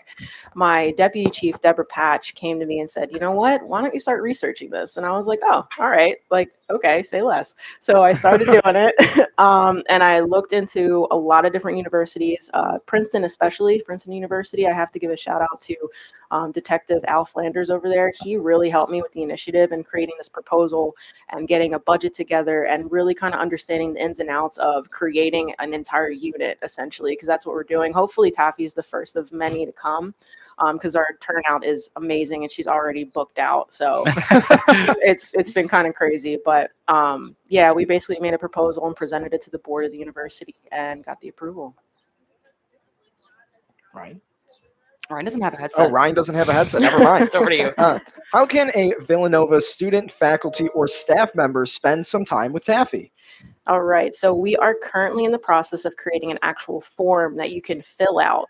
My deputy chief, Deborah Patch, came to me and said, "You know what? Why don't you start researching this?" And I was like, "Oh, all right. Like, okay, say less." So I started doing it, and I looked into a lot of different universities, Princeton especially, Princeton University. I have to give a shout out to Detective Al Flanders over there. He really helped me with the initiative and creating this proposal and getting a budget together and really kind of understanding the ins and outs of creating an entire unit, essentially, because that's what we're doing. Hopefully Taffy is the first of many to come, because our turnout is amazing and she's already booked out. So it's been kind of crazy. But yeah, we basically made a proposal and presented it to the board of the university and got the approval. Ryan? Ryan doesn't have a headset. Oh, Ryan doesn't have a headset. Never mind. It's over to you. How can a Villanova student, faculty, or staff member spend some time with Taffy? All right, so we are currently in the process of creating an actual form that you can fill out.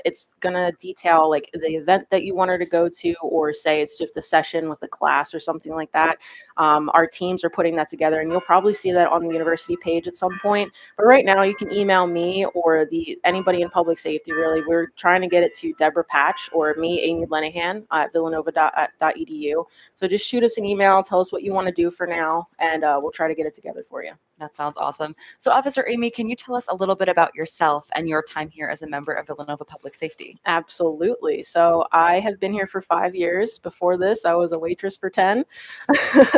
It's gonna detail like the event that you want her to go to, or say it's just a session with a class or something like that. Our teams are putting that together, and you'll probably see that on the university page at some point. But right now, you can email me or anybody in public safety. Really, we're trying to get it to Deborah Patch or me, Amy Lenahan at villanova.edu. So just shoot us an email, tell us what you want to do for now, and we'll try to get it together for you. That sounds awesome. So, Officer Amy, can you tell us a little bit about yourself and your time here as a member of Villanova Public Safety? Absolutely. So I have been here for 5 years. Before this, I was a waitress for 10.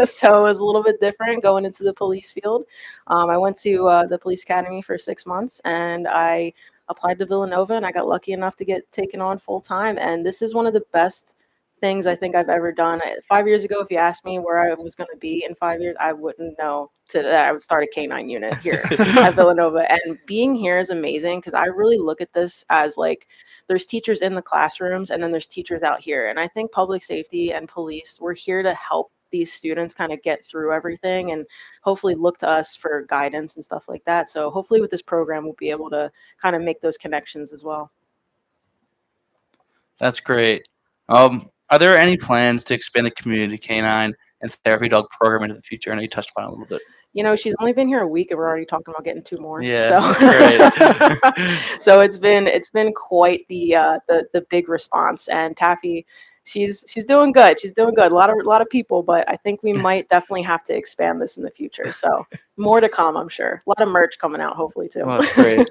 So it was a little bit different going into the police field. I went to the police academy for 6 months, and I applied to Villanova, and I got lucky enough to get taken on full time. And this is one of the best things I think I've ever done. 5 years ago, if you asked me where I was going to be in 5 years, I wouldn't know that I would start a K9 unit here at Villanova. And being here is amazing because I really look at this as like there's teachers in the classrooms and then there's teachers out here. And I think public safety and police, we're here to help these students kind of get through everything and hopefully look to us for guidance and stuff like that. So hopefully with this program, we'll be able to kind of make those connections as well. That's great. Are there any plans to expand the community canine and therapy dog program into the future? I know you touched upon it a little bit. You know, she's only been here a week, and we're already talking about getting 2 more. Yeah, so. that's great. So it's been quite the big response. And Taffy, she's doing good. She's doing good. A lot of people, but I think we might definitely have to expand this in the future. So more to come, I'm sure. A lot of merch coming out, hopefully too. Well, that's great.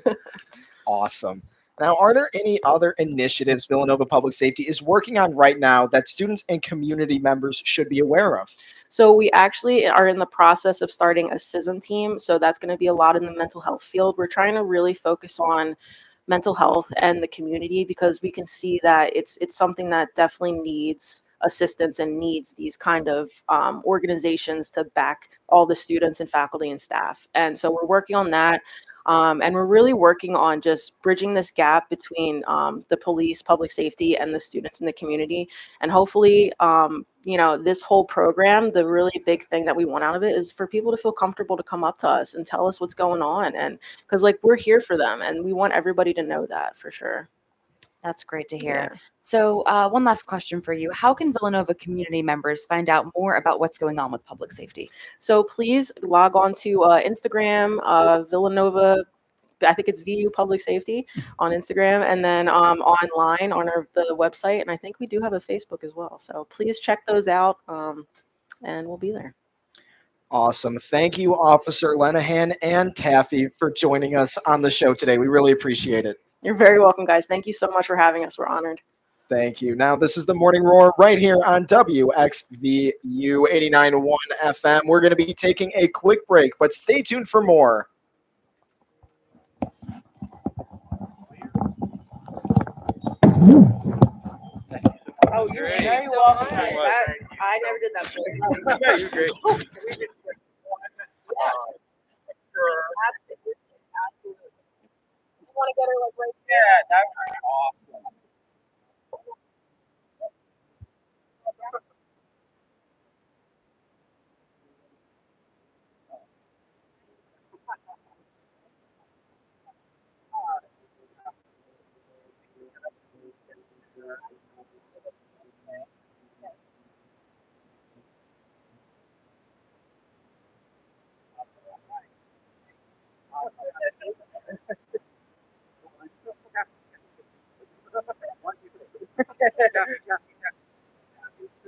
Awesome. Now, are there any other initiatives Villanova Public Safety is working on right now that students and community members should be aware of? So we actually are in the process of starting a CISM team. So that's going to be a lot in the mental health field. We're trying to really focus on mental health and the community because we can see that it's something that definitely needs assistance and needs these kind of organizations to back all the students and faculty and staff. And so we're working on that. And we're really working on just bridging this gap between the police, public safety, and the students in the community. And hopefully, this whole program, the really big thing that we want out of it is for people to feel comfortable to come up to us and tell us what's going on. And because we're here for them and we want everybody to know that for sure. That's great to hear. Yeah. So one last question for you. How can Villanova community members find out more about what's going on with public safety? So please log on to Instagram, Villanova, I think it's VU Public Safety on Instagram, and then online on the website. And I think we do have a Facebook as well. So please check those out and we'll be there. Awesome. Thank you, Officer Lenahan and Taffy, for joining us on the show today. We really appreciate it. You're very welcome, guys. Thank you so much for having us. We're honored. Thank you. Now, this is the Morning Roar right here on WXVU 89.1 FM. We're going to be taking a quick break, but stay tuned for more. Oh, you're Great. very So welcome. much. I never did that before. Yeah, you're great. Absolutely. You want to get her like right there? Yeah, that would be awesome.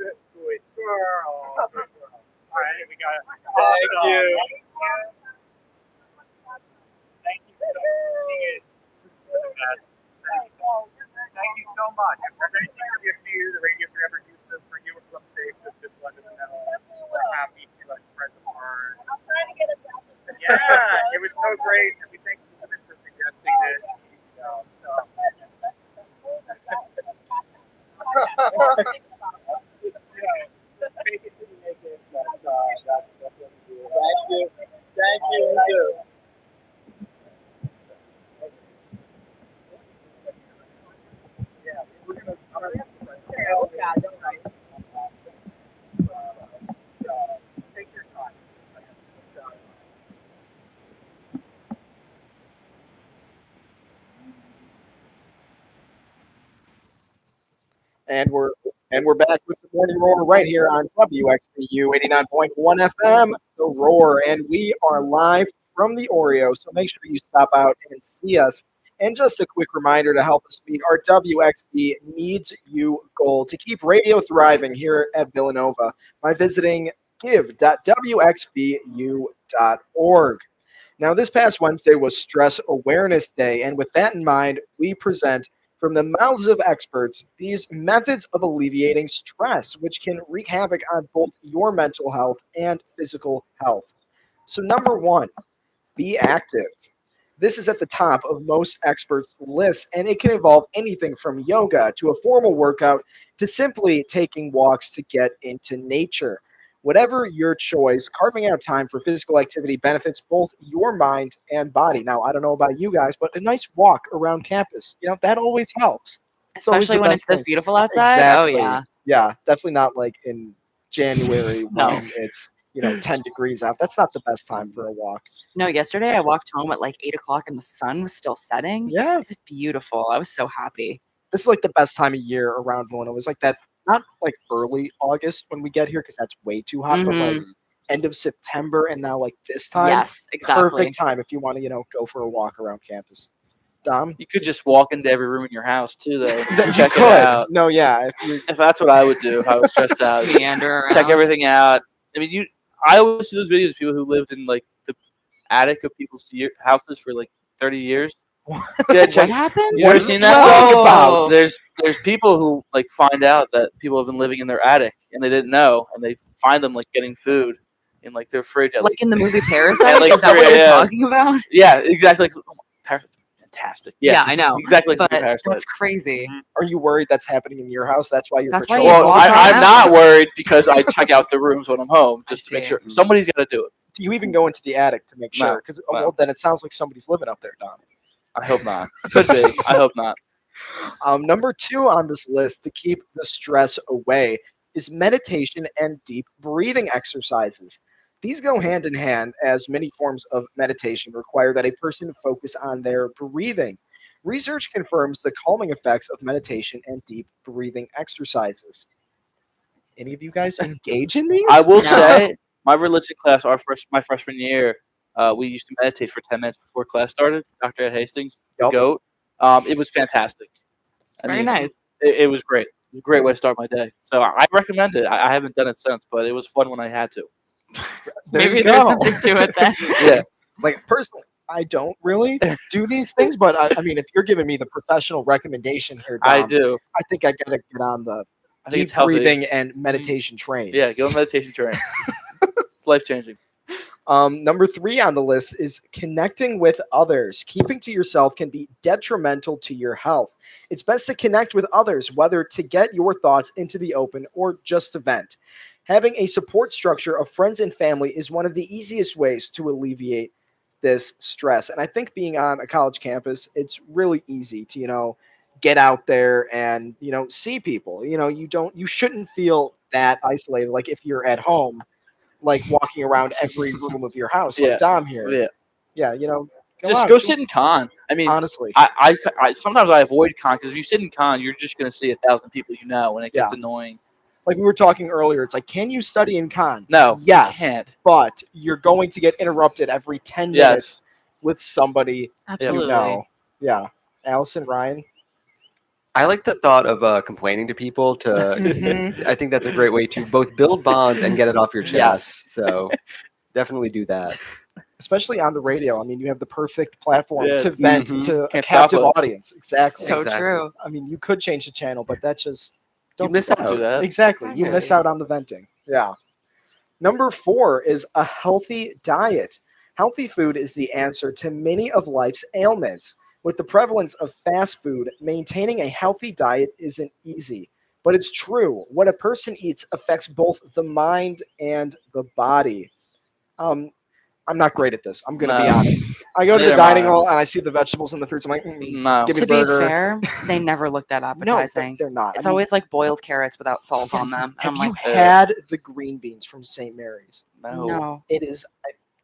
Good girl. All right, we got it. Thank you. Thank you so much. Thank you so much. If there's anything for you, the radio forever uses for you or some safe, just let us know. We're happy to spread the word. I'm trying to get us out. Yeah, it was so great, and we thank you so much for suggesting this. Make it till you make it. That's what we do. Thank you. Thank you. You too. Yeah, we're gonna. Take your time. And we're back with the morning roar right here on WXBU 89.1 FM, the roar, and we are live from the Oreo. So make sure you stop out and see us. And just a quick reminder to help us meet our WXB Needs You goal to keep radio thriving here at Villanova by visiting give.wxbu.org. Now, this past Wednesday was Stress Awareness Day, and with that in mind, we present from the mouths of experts these methods of alleviating stress, which can wreak havoc on both your mental health and physical health. So, number one, be active. This is at the top of most experts' lists, and it can involve anything from yoga to a formal workout to simply taking walks to get into nature. Whatever your choice, carving out time for physical activity benefits both your mind and body. Now, I don't know about you guys, but a nice walk around campus, that always helps. It's always Especially the when best it's this thing. beautiful outside. Exactly. Oh yeah. Yeah, definitely not like in January No. when it's 10 degrees out. That's not the best time for a walk. No, yesterday I walked home at like 8 o'clock and the sun was still setting. Yeah. It was beautiful. I was so happy. This is like the best time of year around Villanova. It's like that, not like early August when we get here because that's way too hot, but like end of September and now like this time. Yes, exactly. Perfect time if you want to, go for a walk around campus. Dom? You could just walk into every room in your house too, though. You Check could. it out. No, yeah. If that's what I would do if I was stressed out, Just meander check around. everything out. I mean, I always see those videos of people who lived in like the attic of people's houses for like 30 years. Yeah, What happened? You ever seen that? talking about? There's people who like find out that people have been living in their attic and they didn't know, and they find them like getting food in like their fridge. At, Like in the movie Parasite? like Is that what 3 you're a.m. talking about? Yeah, exactly. Fantastic. Yeah, I know. Exactly like But Parasite. that's crazy. Are you worried that's happening in your house? That's why you're That's why patrolling. you Well, walk I'm around. not worried because I check out the rooms when I'm home just to make see. sure somebody's got to do it. Do you even go into the attic to make No, sure? Because no. well, then it sounds like somebody's living up there, Dom. I hope not. Could be. I hope not. Number 2 on this list to keep the stress away is meditation and deep breathing exercises. These go hand in hand as many forms of meditation require that a person focus on their breathing. Research confirms the calming effects of meditation and deep breathing exercises. Any of you guys engage in these? I will No. say, my religion class, my freshman year, we used to meditate for 10 minutes before class started. Dr. Ed Hastings, the Yep. GOAT. It was fantastic. Very nice. It was great. It was a great way to start my day. So I recommend it. I haven't done it since, but it was fun when I had to. There Maybe you there's go. something to it then. Yeah. Like personally, I don't really do these things, but I mean, if you're giving me the professional recommendation here, Dom, I do. I think I gotta get on the I think deep it's healthy. breathing and meditation train. Yeah, go on meditation train. It's life changing. Number 3 on the list is connecting with others. Keeping to yourself can be detrimental to your health. It's best to connect with others, whether to get your thoughts into the open or just to vent. Having a support structure of friends and family is one of the easiest ways to alleviate this stress. And I think being on a college campus, it's really easy to, get out there and, see people. You shouldn't feel that isolated. Like if you're at home, like walking around every room of your house, Yeah. like Dom here. Yeah. Yeah, Just out. go sit in con. I mean, honestly. I sometimes I avoid con because if you sit in con, you're just going to see 1,000 people and it gets Yeah. annoying. Like we were talking earlier, it's like, can you study in con? No, Yes, you can't. but you're going to get interrupted every 10 minutes with somebody Absolutely. you know. Yeah. Allison, Ryan? I like the thought of complaining to people. Mhm. I think that's a great way to both build bonds and get it off your chest. Yes. So definitely do that. Especially on the radio. I mean, you have the perfect platform Yeah. to vent Mhm. to a Can't stop captive us. audience. Exactly. So Exactly. true. I mean, you could change the channel, but that's just You don't miss do that. out. Do that. Exactly. You miss Exactly. out on the venting. Yeah. Number 4 is a healthy diet. Healthy food is the answer to many of life's ailments. With the prevalence of fast food, maintaining a healthy diet isn't easy. But it's true. What a person eats affects both the mind and the body. I'm not great at this. I'm going to be No. honest. I go to the Neither dining am I. hall and I see the vegetables and the fruits. I'm like, No. give me To the be burger. fair, they never look that No, appetizing. they're not. It's I mean, always like boiled carrots without salt on them. And have I'm you like, had the green beans from St. Mary's? no. It is.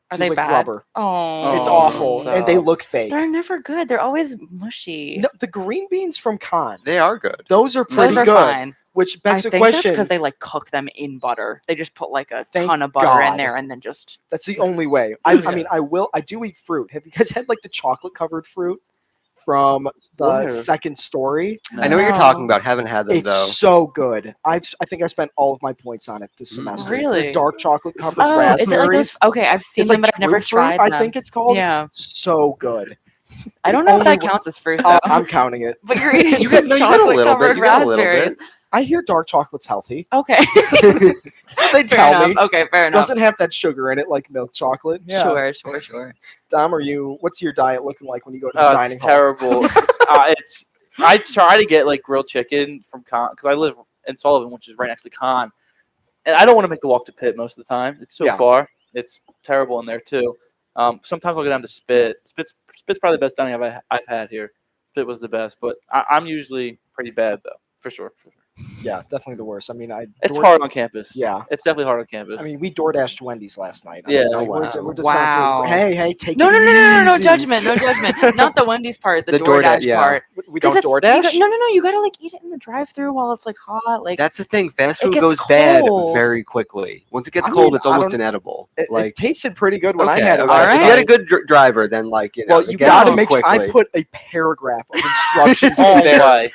Are It's they like bad? rubber. Oh, It's Oh, awful, no. and they look fake. They're never good. They're always mushy. No, the green beans from Con, They are good. those are pretty Those are good. fine. Which I begs the think that's question. because they like cook them in butter. They just put like a Thank ton of butter in God. there and then just That's the only way. I mean, I do eat fruit. Have you guys had like the chocolate covered fruit from the Where? second story? I know what you're talking No. about. Haven't had them It's though. so good. I think I spent all of my points on it this Mm. semester. Really? The dark chocolate covered Oh, raspberries. is it like those? Okay, I've seen It's them, like but I've never true fruit, tried them. I think it's called. Yeah, So good. I don't The know if that only wa- counts as fruit Oh, though. I'm counting it. But you're eating You get a chocolate little bit. covered You get a little bit. raspberries. I hear dark chocolate's healthy. Okay, They fair tell enough. me. Okay, fair enough. Doesn't have that sugar in it like milk chocolate. Yeah. Sure. Dom, what's your diet looking like when you go to the dining It's hall? terrible. I try to get like grilled chicken from Con because I live in Sullivan, which is right next to Con, and I don't want to make the walk to Pitt most of the time. It's so Yeah. far. It's terrible in there too. Sometimes I'll go down to Spit. Spit's probably the best dining I've had here. Spit was the best, but I'm usually pretty bad though, for sure. Yeah, definitely the worst. I mean, It's hard on campus. Yeah. It's definitely hard on campus. I mean, we DoorDashed Wendy's last night. I Yeah. mean, like, Oh, we're wow. just not doing. Wow. Hey, take No, it no easy. judgment, Not the Wendy's part, the The DoorDash yeah. part. We 'Cause don't DoorDash. No, you gotta like eat it in the drive-through while it's like hot. Like That's the thing. Fast It food gets goes bad cold. very quickly. Once it gets I cold, mean, it's I almost don't- inedible. It Like tasted pretty good when I okay, had it okay. last If you night. had a good driver, then like Well, they you get gotta out make sure I quickly. put a paragraph of instructions oh in there my!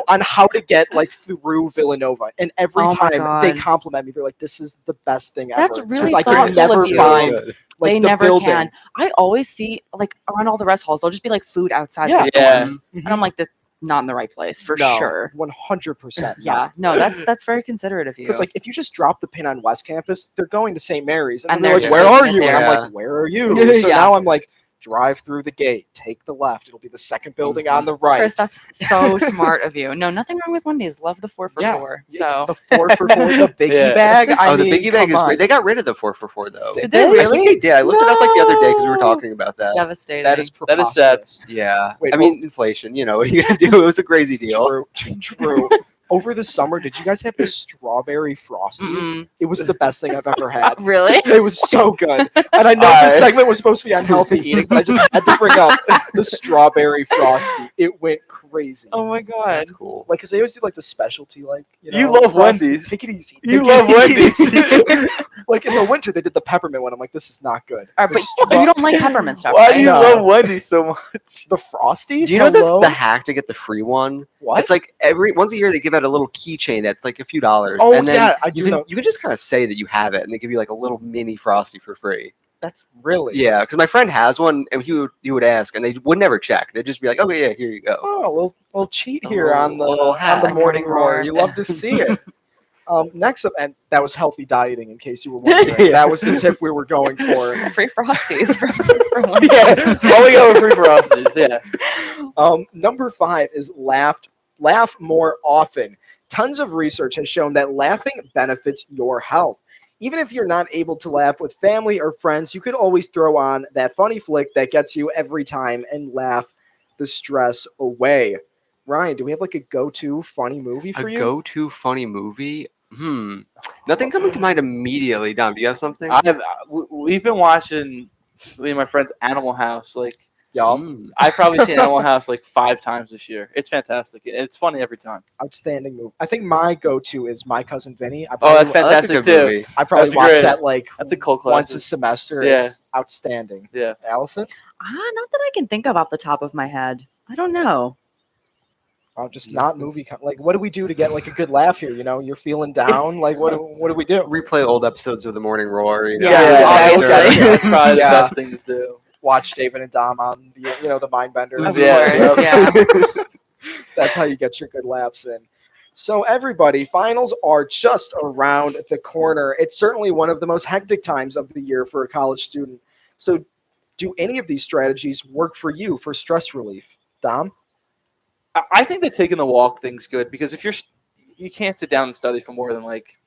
on how to get like through Villanova, and every Oh my time they God. compliment me. They're like, "This is the best thing ever." That's 'Cause really I can thoughtful never of you. find Good. like they the never building. can. I always see like around all the rest halls, there'll just be like food outside Yeah. the Yeah. doors, and I'm like, that's not in the right place for sure. 100%. Yeah, no, that's very considerate of you. Because like if you just drop the pin on West Campus, they're going to St. Mary's, and And they're they're like, just "Where leaving are it you?" And I'm there. like, "Where are you?" So Yeah. now I'm like, drive through the gate, take the left. It'll be the second building on the right. Chris, that's so smart of you. No, nothing wrong with Wendy's. Love the 4 for Yeah, $4. it's So the 4 for 4, the biggie Yeah. bag. I the mean, biggie bag come is on. great. They got rid of the 4 for 4 though. Did did they they? I think really? they did. I looked it up like the other day because we were No. talking about that. Devastating. That is That is sad. preposterous. Yeah. Wait, I mean, inflation. You know, what are you gonna do? It was a crazy deal. True. Over the summer, did you guys have the strawberry frosty? Mm-mm. It was the best thing I've ever had. Really? It was so good. And I know this segment was supposed to be on healthy eating, but I just had to bring up the strawberry frosty. It went crazy. Oh my god. That's cool. Like, because they always do like the specialty, like, You love frosty. Wendy's. Take it easy. You Take love it Wendy's. easy. Like in the winter, they did the peppermint one. I'm like, this is not good. But you don't like peppermint stuff, Why right? do you No. love Wendy's so much? The frosties. Do you know Hello? the hack to get the free one? What? It's like once a year they give out a little keychain that's like a few dollars. Oh, and then yeah, I do you can know. you can just kind of say that you have it, and they give you like a little mini frosty for free. That's really. Yeah, because my friend has one, and he would ask, and they would never check. They'd just be like, "Okay, yeah, here you go." Oh, a little cheat here A on the little on the hack. morning roar. Roar. You love to see it. Next up, and that was healthy dieting, in case you were wondering. That was the tip we were going for. Free Frosties for one. Yeah, all we got were free Frosties. Yeah. Number 5 is laugh more often. Tons of research has shown that laughing benefits your health. Even if you're not able to laugh with family or friends, you could always throw on that funny flick that gets you every time and laugh the stress away. Ryan, do we have like a go-to funny movie for A you? go-to funny movie? Nothing coming to mind immediately. Dom, do you have something? We've been watching me and my friends Animal House. Like, Yup. I've probably seen Animal House like 5 times this year. It's fantastic. It's funny every time. Outstanding movie. I think my go-to is My Cousin Vinny. Oh, that's That's a fantastic good too. movie. I probably That's watch great. that like That's a cult once a classic. semester. Yeah. It's outstanding. Yeah. Allison? Not that I can think of off the top of my head. I don't know. Oh, just not movie. Like, what do we do to get like a good laugh here? You know, you're feeling down. Like, what do we do? Replay old episodes of The Morning Roar. You know? Yeah, that's obviously. That's probably Yeah. the best thing to do. Watch David and Dom on the Mindbender. Of Yeah. course, yeah. That's how you get your good laughs in. So everybody, finals are just around the corner. It's certainly one of the most hectic times of the year for a college student. So, do any of these strategies work for you for stress relief, Dom? I think that taking the walk thing's good because if you can't sit down and study for more than like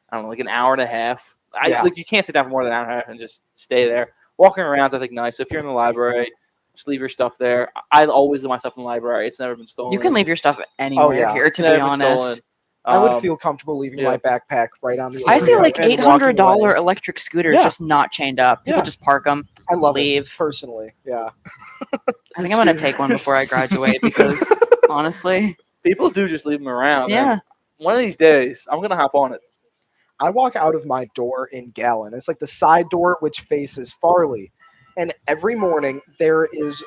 I don't know, like an hour and a half. Yeah. You can't sit down for more than an hour and a half and just stay there. Walking around, I think nice. If you're in the library, just leave your stuff there. I always leave my stuff in the library. It's never been stolen. You can leave your stuff anywhere yeah. here, to Never be been honest. stolen. I would feel comfortable leaving yeah. my backpack right on the. I see overhead like and walking $800 away. electric scooters Yeah. just not chained up. People Yeah. just park them. I love leave. it personally. Yeah. I think I'm gonna take one before I graduate because honestly, people do just leave them around. yeah. And one of these days, I'm gonna hop on it. I walk out of my door in Gallon. It's like the side door which faces Farley, and every morning there is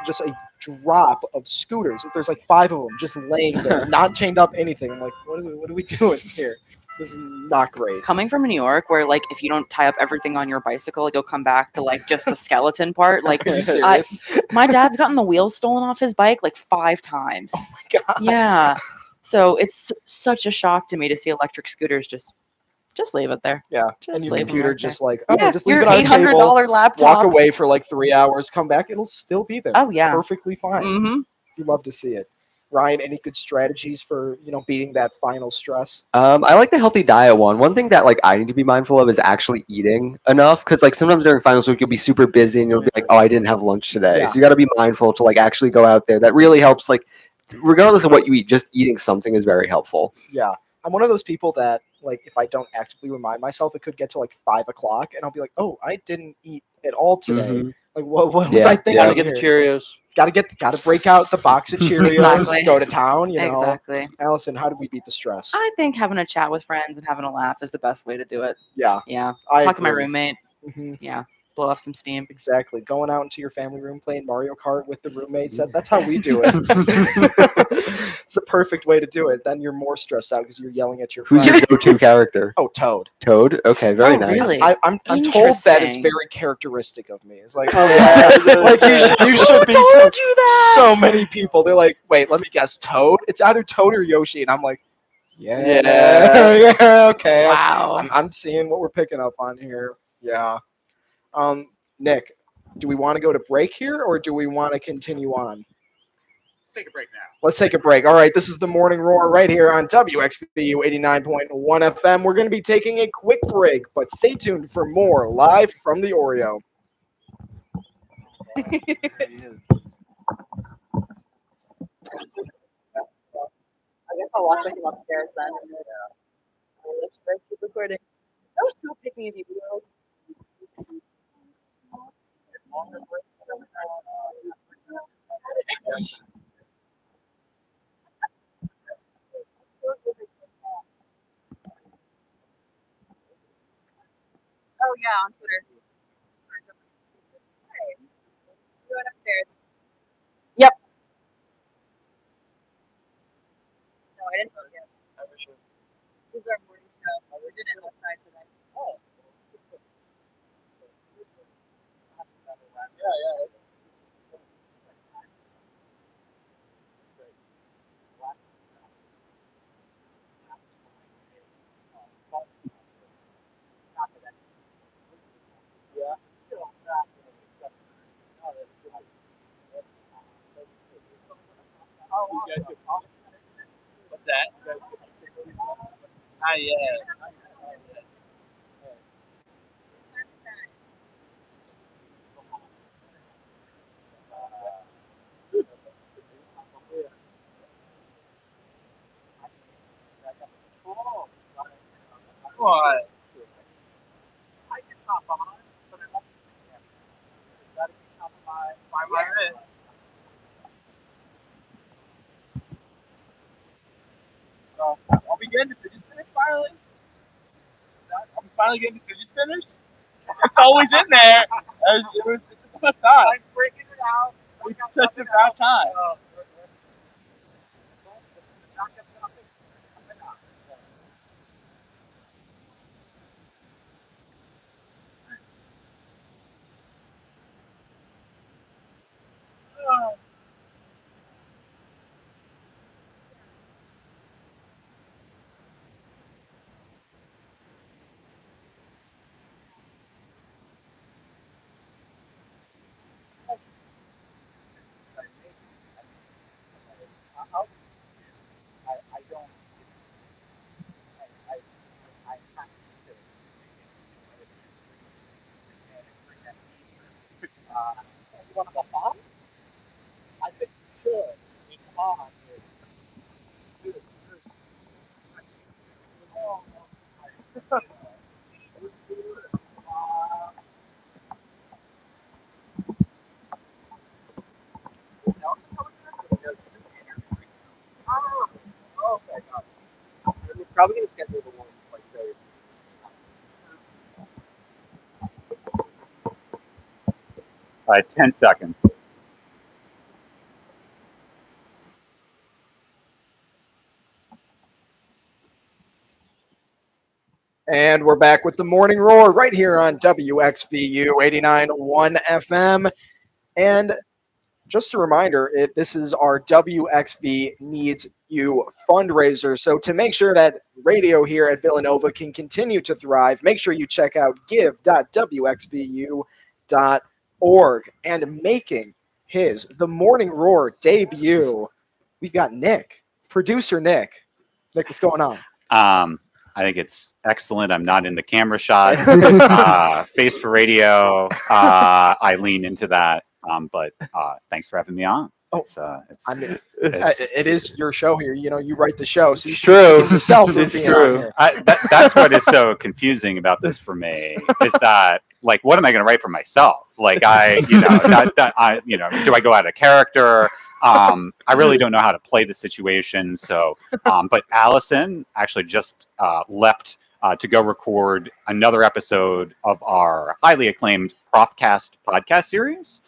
just a drop of scooters. There's like 5 of them just laying there, not chained up anything. I'm like, what are we doing here? This is not great. Coming from New York, where like if you don't tie up everything on your bicycle, you'll come back to like just the skeleton part. Like, Are you serious? my dad's gotten the wheels stolen off his bike like 5 times. Oh my god. Yeah. So it's such a shock to me to see electric scooters just leave it there. Yeah. Just And your leave 'em computer right there. just like, Yeah, just leave your it on the $800 table. laptop. Walk away for like 3 hours, come back, it'll still be there. Oh yeah. Perfectly fine. Mm-hmm. You love to see it. Ryan, any good strategies for beating that final stress? I like the healthy diet one. One thing that like I need to be mindful of is actually eating enough because like sometimes during finals week you'll be super busy and you'll be like, oh, I didn't have lunch today. Yeah. So you got to be mindful to like actually go out there. That really helps. Like regardless of what you eat, just eating something is very helpful. Yeah. I'm one of those people that like if I don't actively remind myself, it could get to like 5 o'clock and I'll be like, oh, I didn't eat at all today. Mhm. Like what was Yeah, I thinking? yeah. Gotta get the Cheerios. Gotta break out the box of Cheerios, Exactly. go to town, Exactly. Allison, how do we beat the stress? I think having a chat with friends and having a laugh is the best way to do it. Yeah. Yeah. I Talk to my agree. roommate. Mhm. Yeah. Blow off some steam. Exactly. Going out into your family room playing Mario Kart with the roommates. That's how we do it. It's a perfect way to do it. Then you're more stressed out because you're yelling at your Who's friends. your go-to character? Oh, Toad. Toad. Okay, very Oh, nice. really? I'm told that is Interesting. very characteristic of me. It's like, Oh, yeah. like you should be told Toad. you that? So many people, they're like, wait, let me guess, Toad? It's either Toad or Yoshi, and I'm like, yeah, Yeah. yeah, okay. Wow. I'm seeing what we're picking up on here. Yeah. Nick, do we want to go to break here, or do we want to continue on? Let's take a break now. Let's take a break. All right, this is the Morning Roar right here on WXVU 89.1 FM. We're going to be taking a quick break, but stay tuned for more live from the Oreo. I guess I'll walk with him upstairs then. Let's keep recording. That was so pick me if you will. Yes. Oh yeah, on Twitter. Hey, you went upstairs. Yep. No, I didn't vote yet. This is our morning show. We did it outside today. Oh. Yeah. What? I can hop on, but it won't be gotta be top of my wrist. So, are we getting the fidget spinners finally? Are we finally getting the fidget spinners? It's always in there. It's about time. I'm breaking it out. It's such about time. I don't. I have to. You want to go on? I think you should. Come on. We're probably going to schedule the one like very soon. All right, 10 seconds. And we're back with the Morning Roar right here on WXVU 89.1 FM. And just a reminder, this is our WXV Needs You fundraiser. So to make sure that radio here at Villanova can continue to thrive, make sure you check out give.wxvu.org. And making the Morning Roar debut, we've got Nick, producer Nick. Nick, what's going on? I think it's excellent. I'm not in the camera shot. Face for radio. I lean into that. But thanks for having me on. It is your show here. You know, you write the show, so you It's should true. give yourself for It's being true. on here. That's what is so confusing about this for me is that, like, what am I going to write for myself? Like, do I go out of character? I really don't know how to play the situation. So, but Allison actually just left to go record another episode of our highly acclaimed Profcast podcast series.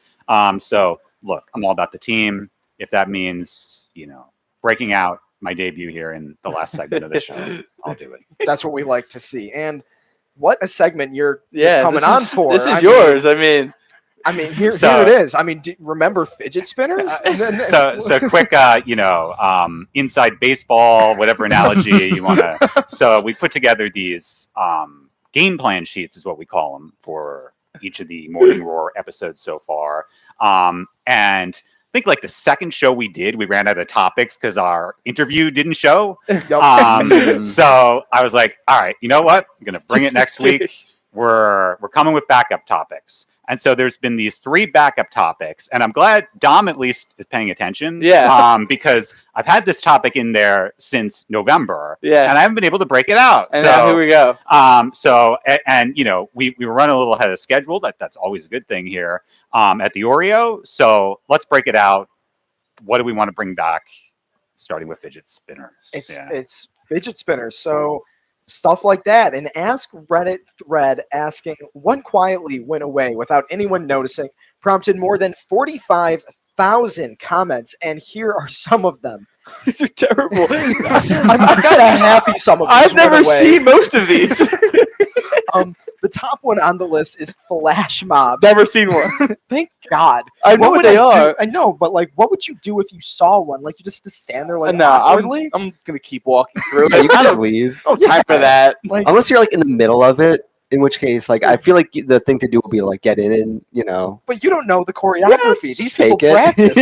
So look, I'm all about the team. If that means, breaking out my debut here in the last segment of the show, I'll do it. That's what we like to see. And what a segment you're coming on for. This is yours. Here it is. Remember fidget spinners? So quick, inside baseball, whatever analogy you want to. So we put together these game plan sheets, is what we call them, for each of the Morning Roar episodes so far. And I think like the second show we did, we ran out of topics because our interview didn't show. So I was like, all right, you know what? I'm going to bring it next week. We're coming with backup topics. And so there's been these 3 backup topics, and I'm glad Dom at least is paying attention. Yeah. Because I've had this topic in there since November. Yeah. And I haven't been able to break it out. And now here we go. We were running a little ahead of schedule. That's always a good thing here at the Oreo. So let's break it out. What do we want to bring back? Starting with fidget spinners. It's fidget spinners. So stuff like that. An Ask Reddit thread asking what quietly went away without anyone noticing prompted more than 45,000 comments. And here are some of them. These are terrible. I'm kind of happy some of these I've never went away. seen most of these. The top one on the list is Flash Mob. Never seen one. Thank God. I know what they are. I know, but like, what would you do if you saw one? Like, you just have to stand there like No, awkwardly? I'm gonna keep walking through. Yeah, you can just leave. No time for that. Like, Unless you're like in the middle of it, in which case, like, I feel like the thing to do would be like get in and, but you don't know the choreography. Yes, These people fake it. practice.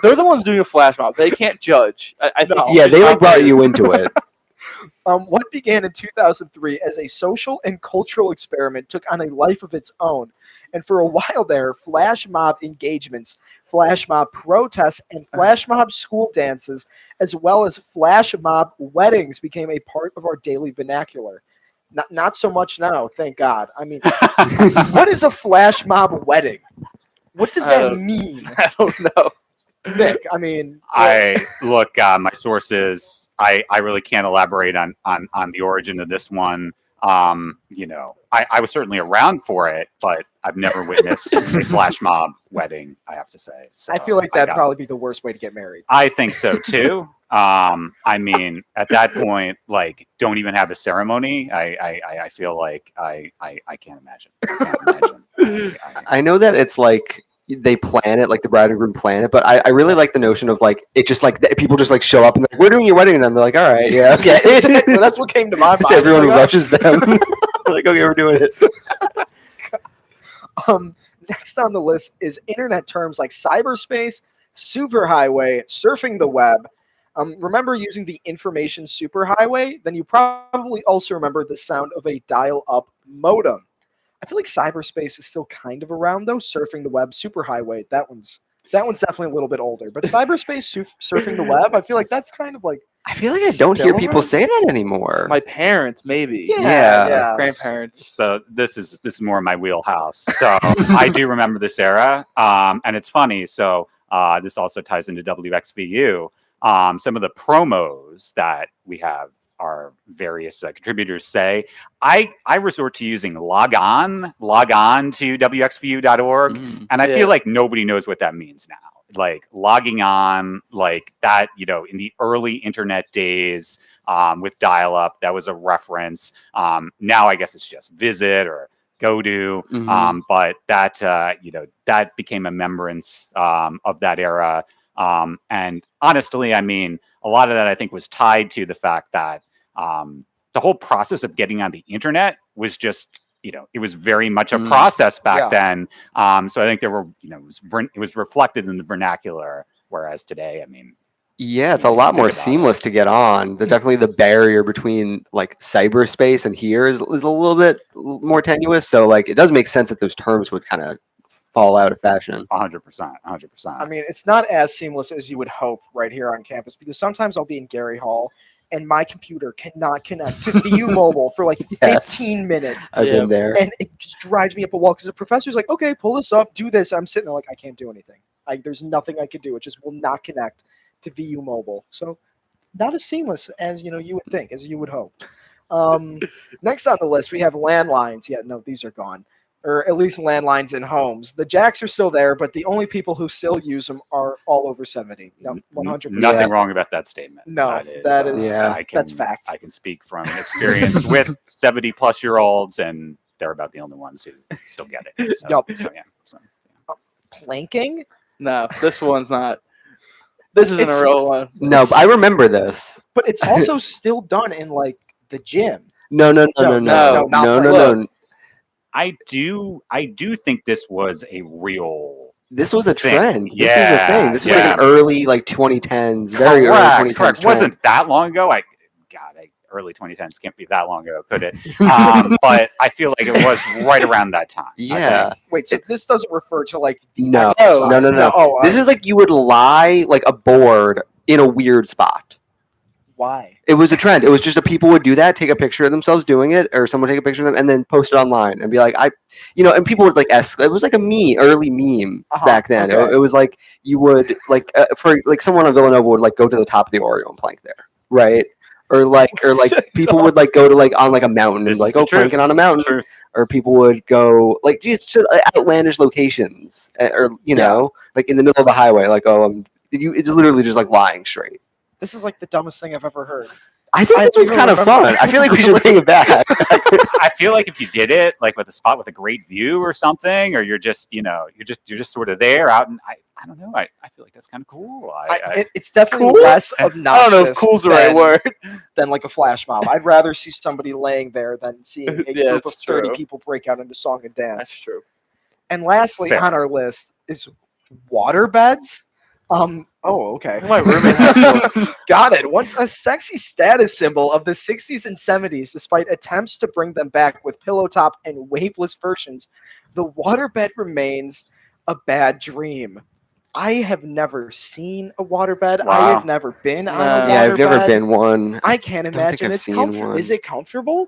They're the ones doing a flash mob. They can't judge. I think No. you yeah, just they have like brought to- you into it. What began in 2003 as a social and cultural experiment took on a life of its own. And for a while there, flash mob engagements, flash mob protests, and flash mob school dances, as well as flash mob weddings, became a part of our daily vernacular. Not so much now, thank God. I mean, what is a flash mob wedding? What does I that don't- mean? I don't know. Nick, I mean, I look, my sources. I really can't elaborate on the origin of this one. I was certainly around for it, but I've never witnessed a flash mob wedding. I have to say. So I feel like I that'd got- probably be the worst way to get married. I think so too. I mean, at that point, like, don't even have a ceremony. I feel like I can't imagine. I know that it's like they plan it, like the bride and groom plan it, but I really like the notion of like it just like people just like show up and they're like, we're doing your wedding, and then they're like, all right, yeah, okay. Exactly. That's what came to my mind. Just everyone Like, oh. rushes them. Like, okay, we're doing it. Next on the list is internet terms like cyberspace, superhighway, surfing the web. Remember using the information superhighway? Then you probably also remember the sound of a dial-up modem. I feel like cyberspace is still kind of around though. Surfing the web, superhighway. That one's definitely a little bit older. But cyberspace, surfing the web. I feel like that's kind of like. I feel like I don't hear Still people around? say that anymore. My parents, maybe. Yeah. Grandparents. So this is more my wheelhouse. So I do remember this era, and it's funny. So this also ties into WXVU. Some of the promos that we have our various contributors say, I resort to using log on to wxvu.org, and I feel like nobody knows what that means now. Like logging on, like that, in the early internet days with dial-up, that was a reference. Now I guess it's just visit or go to, but that that became a remembrance of that era. And honestly, I mean, a lot of that I think was tied to the fact that the whole process of getting on the internet was just, it was very much a process back then. So I think there were, it was reflected in the vernacular, whereas today, I mean, Yeah, it's a lot more seamless to get on. Definitely the barrier between like cyberspace and here is a little bit more tenuous. So like it does make sense that those terms would kind of fall out of fashion. 100%. I mean, it's not as seamless as you would hope right here on campus because sometimes I'll be in Gary Hall and my computer cannot connect to VU Mobile for like 15 minutes. I've been there. And it just drives me up a wall because the professor's like, okay, pull this up, do this. I'm sitting there like, I can't do anything. There's nothing I could do. It just will not connect to VU Mobile. So not as seamless as you would think, as you would hope. Next on the list, we have landlines. Yeah, no, these are gone. Or at least landlines in homes. The jacks are still there, but the only people who still use them are all over 70. No, 100%. Nothing wrong about that statement. No, that is that's fact. I can speak from experience with 70-plus-year-olds, and they're about the only ones who still get it. So, Planking? No, this one's not. This isn't a real one. No, but I remember this. But it's also still done in like the gym. No. I do think this was a real. This was a thing. trend. This Yeah, was a thing. This was like an early 2010s, very early 2010s. Correct. trend. Wasn't that long ago. Early 2010s can't be that long ago, could it? But I feel like it was right around that time. Yeah. Wait, so this doesn't refer to like the No. exercise. Oh, this is like you would lie like a board in a weird spot. Why? It was a trend. It was just that people would do that, take a picture of themselves doing it, or someone take a picture of them, and then post it online and be like, and people would like it was like a early meme back then. okay. It was like you would like for like someone on Villanova would like go to the top of the Oreo and plank there, right? Or like people would like go to like on like a mountain and like planking on a mountain, or people would go like just to outlandish locations, or like in the middle of a highway, like it's literally just like lying straight. This is like the dumbest thing I've ever heard. I think this one's kind of fun. I feel like we should bring it back. I feel like if you did it like with a spot with a great view or something, or you're just you're just sort of there out, and I don't know. I feel like that's kind of cool. It's definitely Cool? less obnoxious. I don't know if "cool's" the right word. Than like a flash mob. I'd rather see somebody laying there than seeing a group of 30 people break out into song and dance. That's true. And lastly Fair. on our list is water beds. Oh, okay. My roommate has one. Got it. Once a sexy status symbol of the 60s and 70s, despite attempts to bring them back with pillow top and waveless versions, the waterbed remains a bad dream. I have never seen a waterbed. I Wow. have never been on a No. waterbed. Yeah, I've never been one. I can't don't think imagine I've it's seen comfortable. one. Is it comfortable?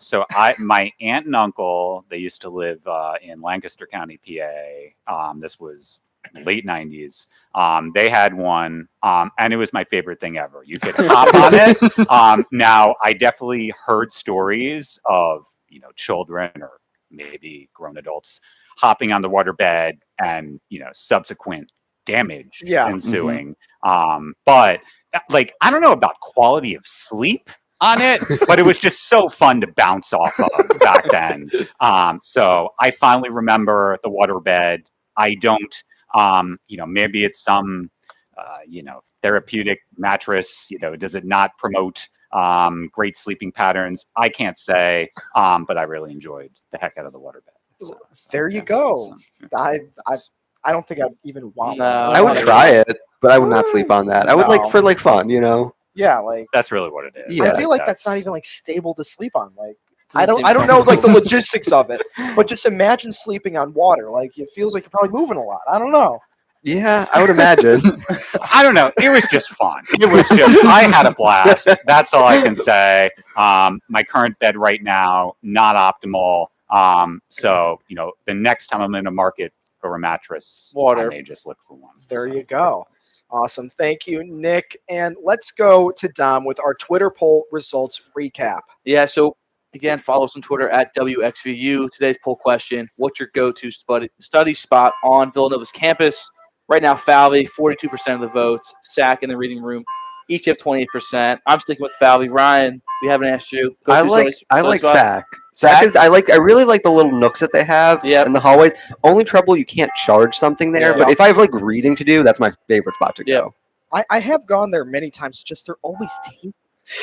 So my aunt and uncle, they used to live in Lancaster County, PA. This was late 90s. They had one, and it was my favorite thing ever. You could hop on it. Now, I definitely heard stories of, children or maybe grown adults hopping on the waterbed and, subsequent damage ensuing. But like, I don't know about quality of sleep on it, but it was just so fun to bounce off of back then. So I finally remember the waterbed. I don't, maybe it's some, therapeutic mattress. Does it not promote great sleeping patterns? I can't say, but I really enjoyed the heck out of the waterbed. So, There you go. I don't think I'd even want No, one. I would try it, but I would not sleep on that. I would No. for fun, Yeah, like that's really what it is. Yeah. I feel like that's not even like stable to sleep on. Like I don't know like the logistics of it, but just imagine sleeping on water. Like it feels like you're probably moving a lot. I don't know. Yeah, I would imagine. I don't know. It was just fun. It was just, I had a blast. That's all I can say. My current bed right now, not optimal. So, the next time I'm in a market for a mattress, I may just look for one. There you go. Awesome. Thank you, Nick. And let's go to Dom with our Twitter poll results recap. Yeah, so again, follow us on Twitter at WXVU. Today's poll question: what's your go-to study spot on Villanova's campus? Right now, Falvey, 42% of the votes. Sack in the reading room, each have 28%. I'm sticking with Falvey. Ryan, we haven't asked you. I like spot? Sack. Sack is I really like the little nooks that they have in the hallways. Only trouble, you can't charge something there. But if I have like reading to do, that's my favorite spot to go. I have gone there many times. Just they're always taken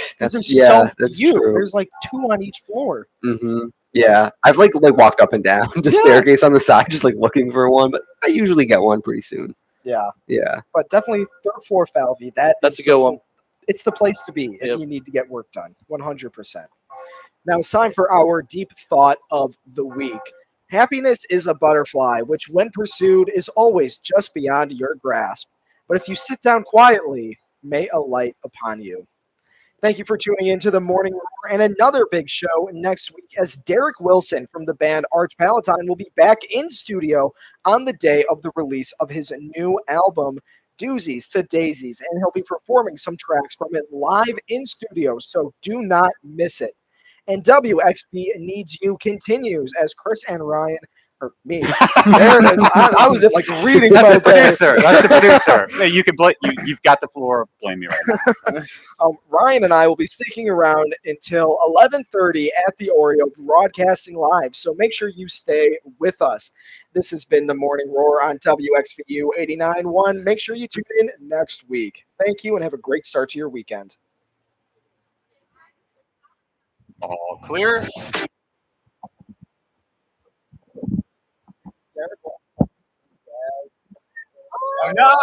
because there's That's few. true. There's like 2 on each floor. Mm-hmm. Yeah, I've like walked up and down just staircase on the side, just like looking for one. But I usually get one pretty soon. Yeah. But definitely 3rd floor Falvey. That's a good one. It's the place to be if you need to get work done. 100%. Now it's time for our deep thought of the week. Happiness is a butterfly, which when pursued is always just beyond your grasp. But if you sit down quietly, may alight upon you. Thank you for tuning in to the Morning Roar and another big show next week as Derek Wilson from the band Arch Palatine will be back in studio on the day of the release of his new album, Doozies to Daisies, and he'll be performing some tracks from it live in studio, so do not miss it. And WXB Needs You continues as Chris and Ryan, or me, there it is. I was at like a reading That's mode the there. producer. That's the producer. Hey, you can you've got the floor. Blame me right now. Ryan and I will be sticking around until 11:30 at the Oreo, broadcasting live. So make sure you stay with us. This has been the Morning Roar on WXVU 89.1. Make sure you tune in next week. Thank you and have a great start to your weekend. All clear. No,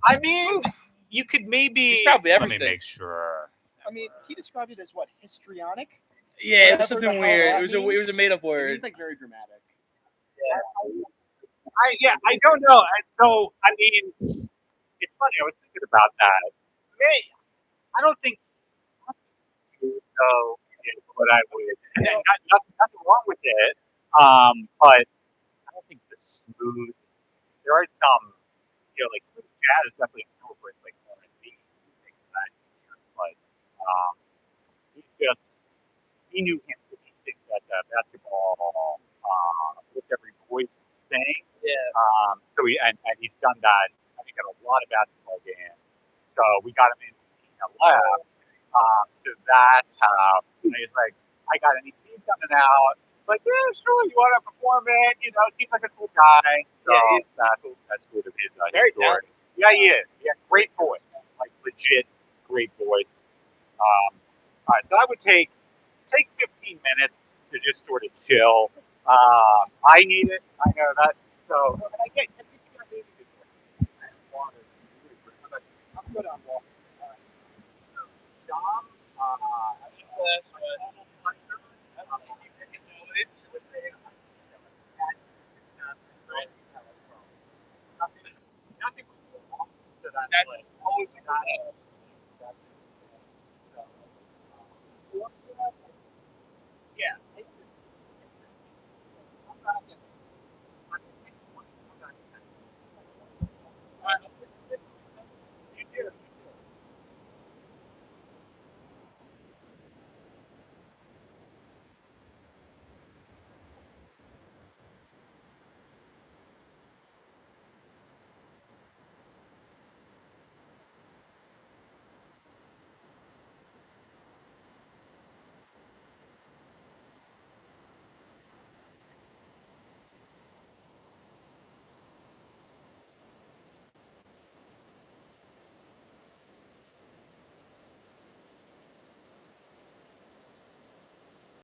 I mean, you could maybe. probably Let me everything. make sure. I mean, he described it as what, histrionic? Yeah, it Whatever was the something hell weird. that It was a means. made up It word. means like very dramatic. I don't know. So I mean, it's funny. I was thinking about that. I don't think so is what I would. And nothing wrong with it. But I don't think the smooth. There are some, like smooth jazz is definitely cool for it's like R&B things of that nature. But he knew him because he sings at the basketball with every voice sang. Yeah. So he's done that. I think at a lot of basketball games. So we got him in Team Lab. So that's how he's like, I got an EP coming out. Like, yeah, sure, you want to perform it? Seems like a cool guy. So that's sort of his Very story. Yeah, he is. Yeah, great voice. Like legit great voice. All right, so I would take 15 minutes to just sort of chill. I need it. I know that. So I get it's gonna be That's always a good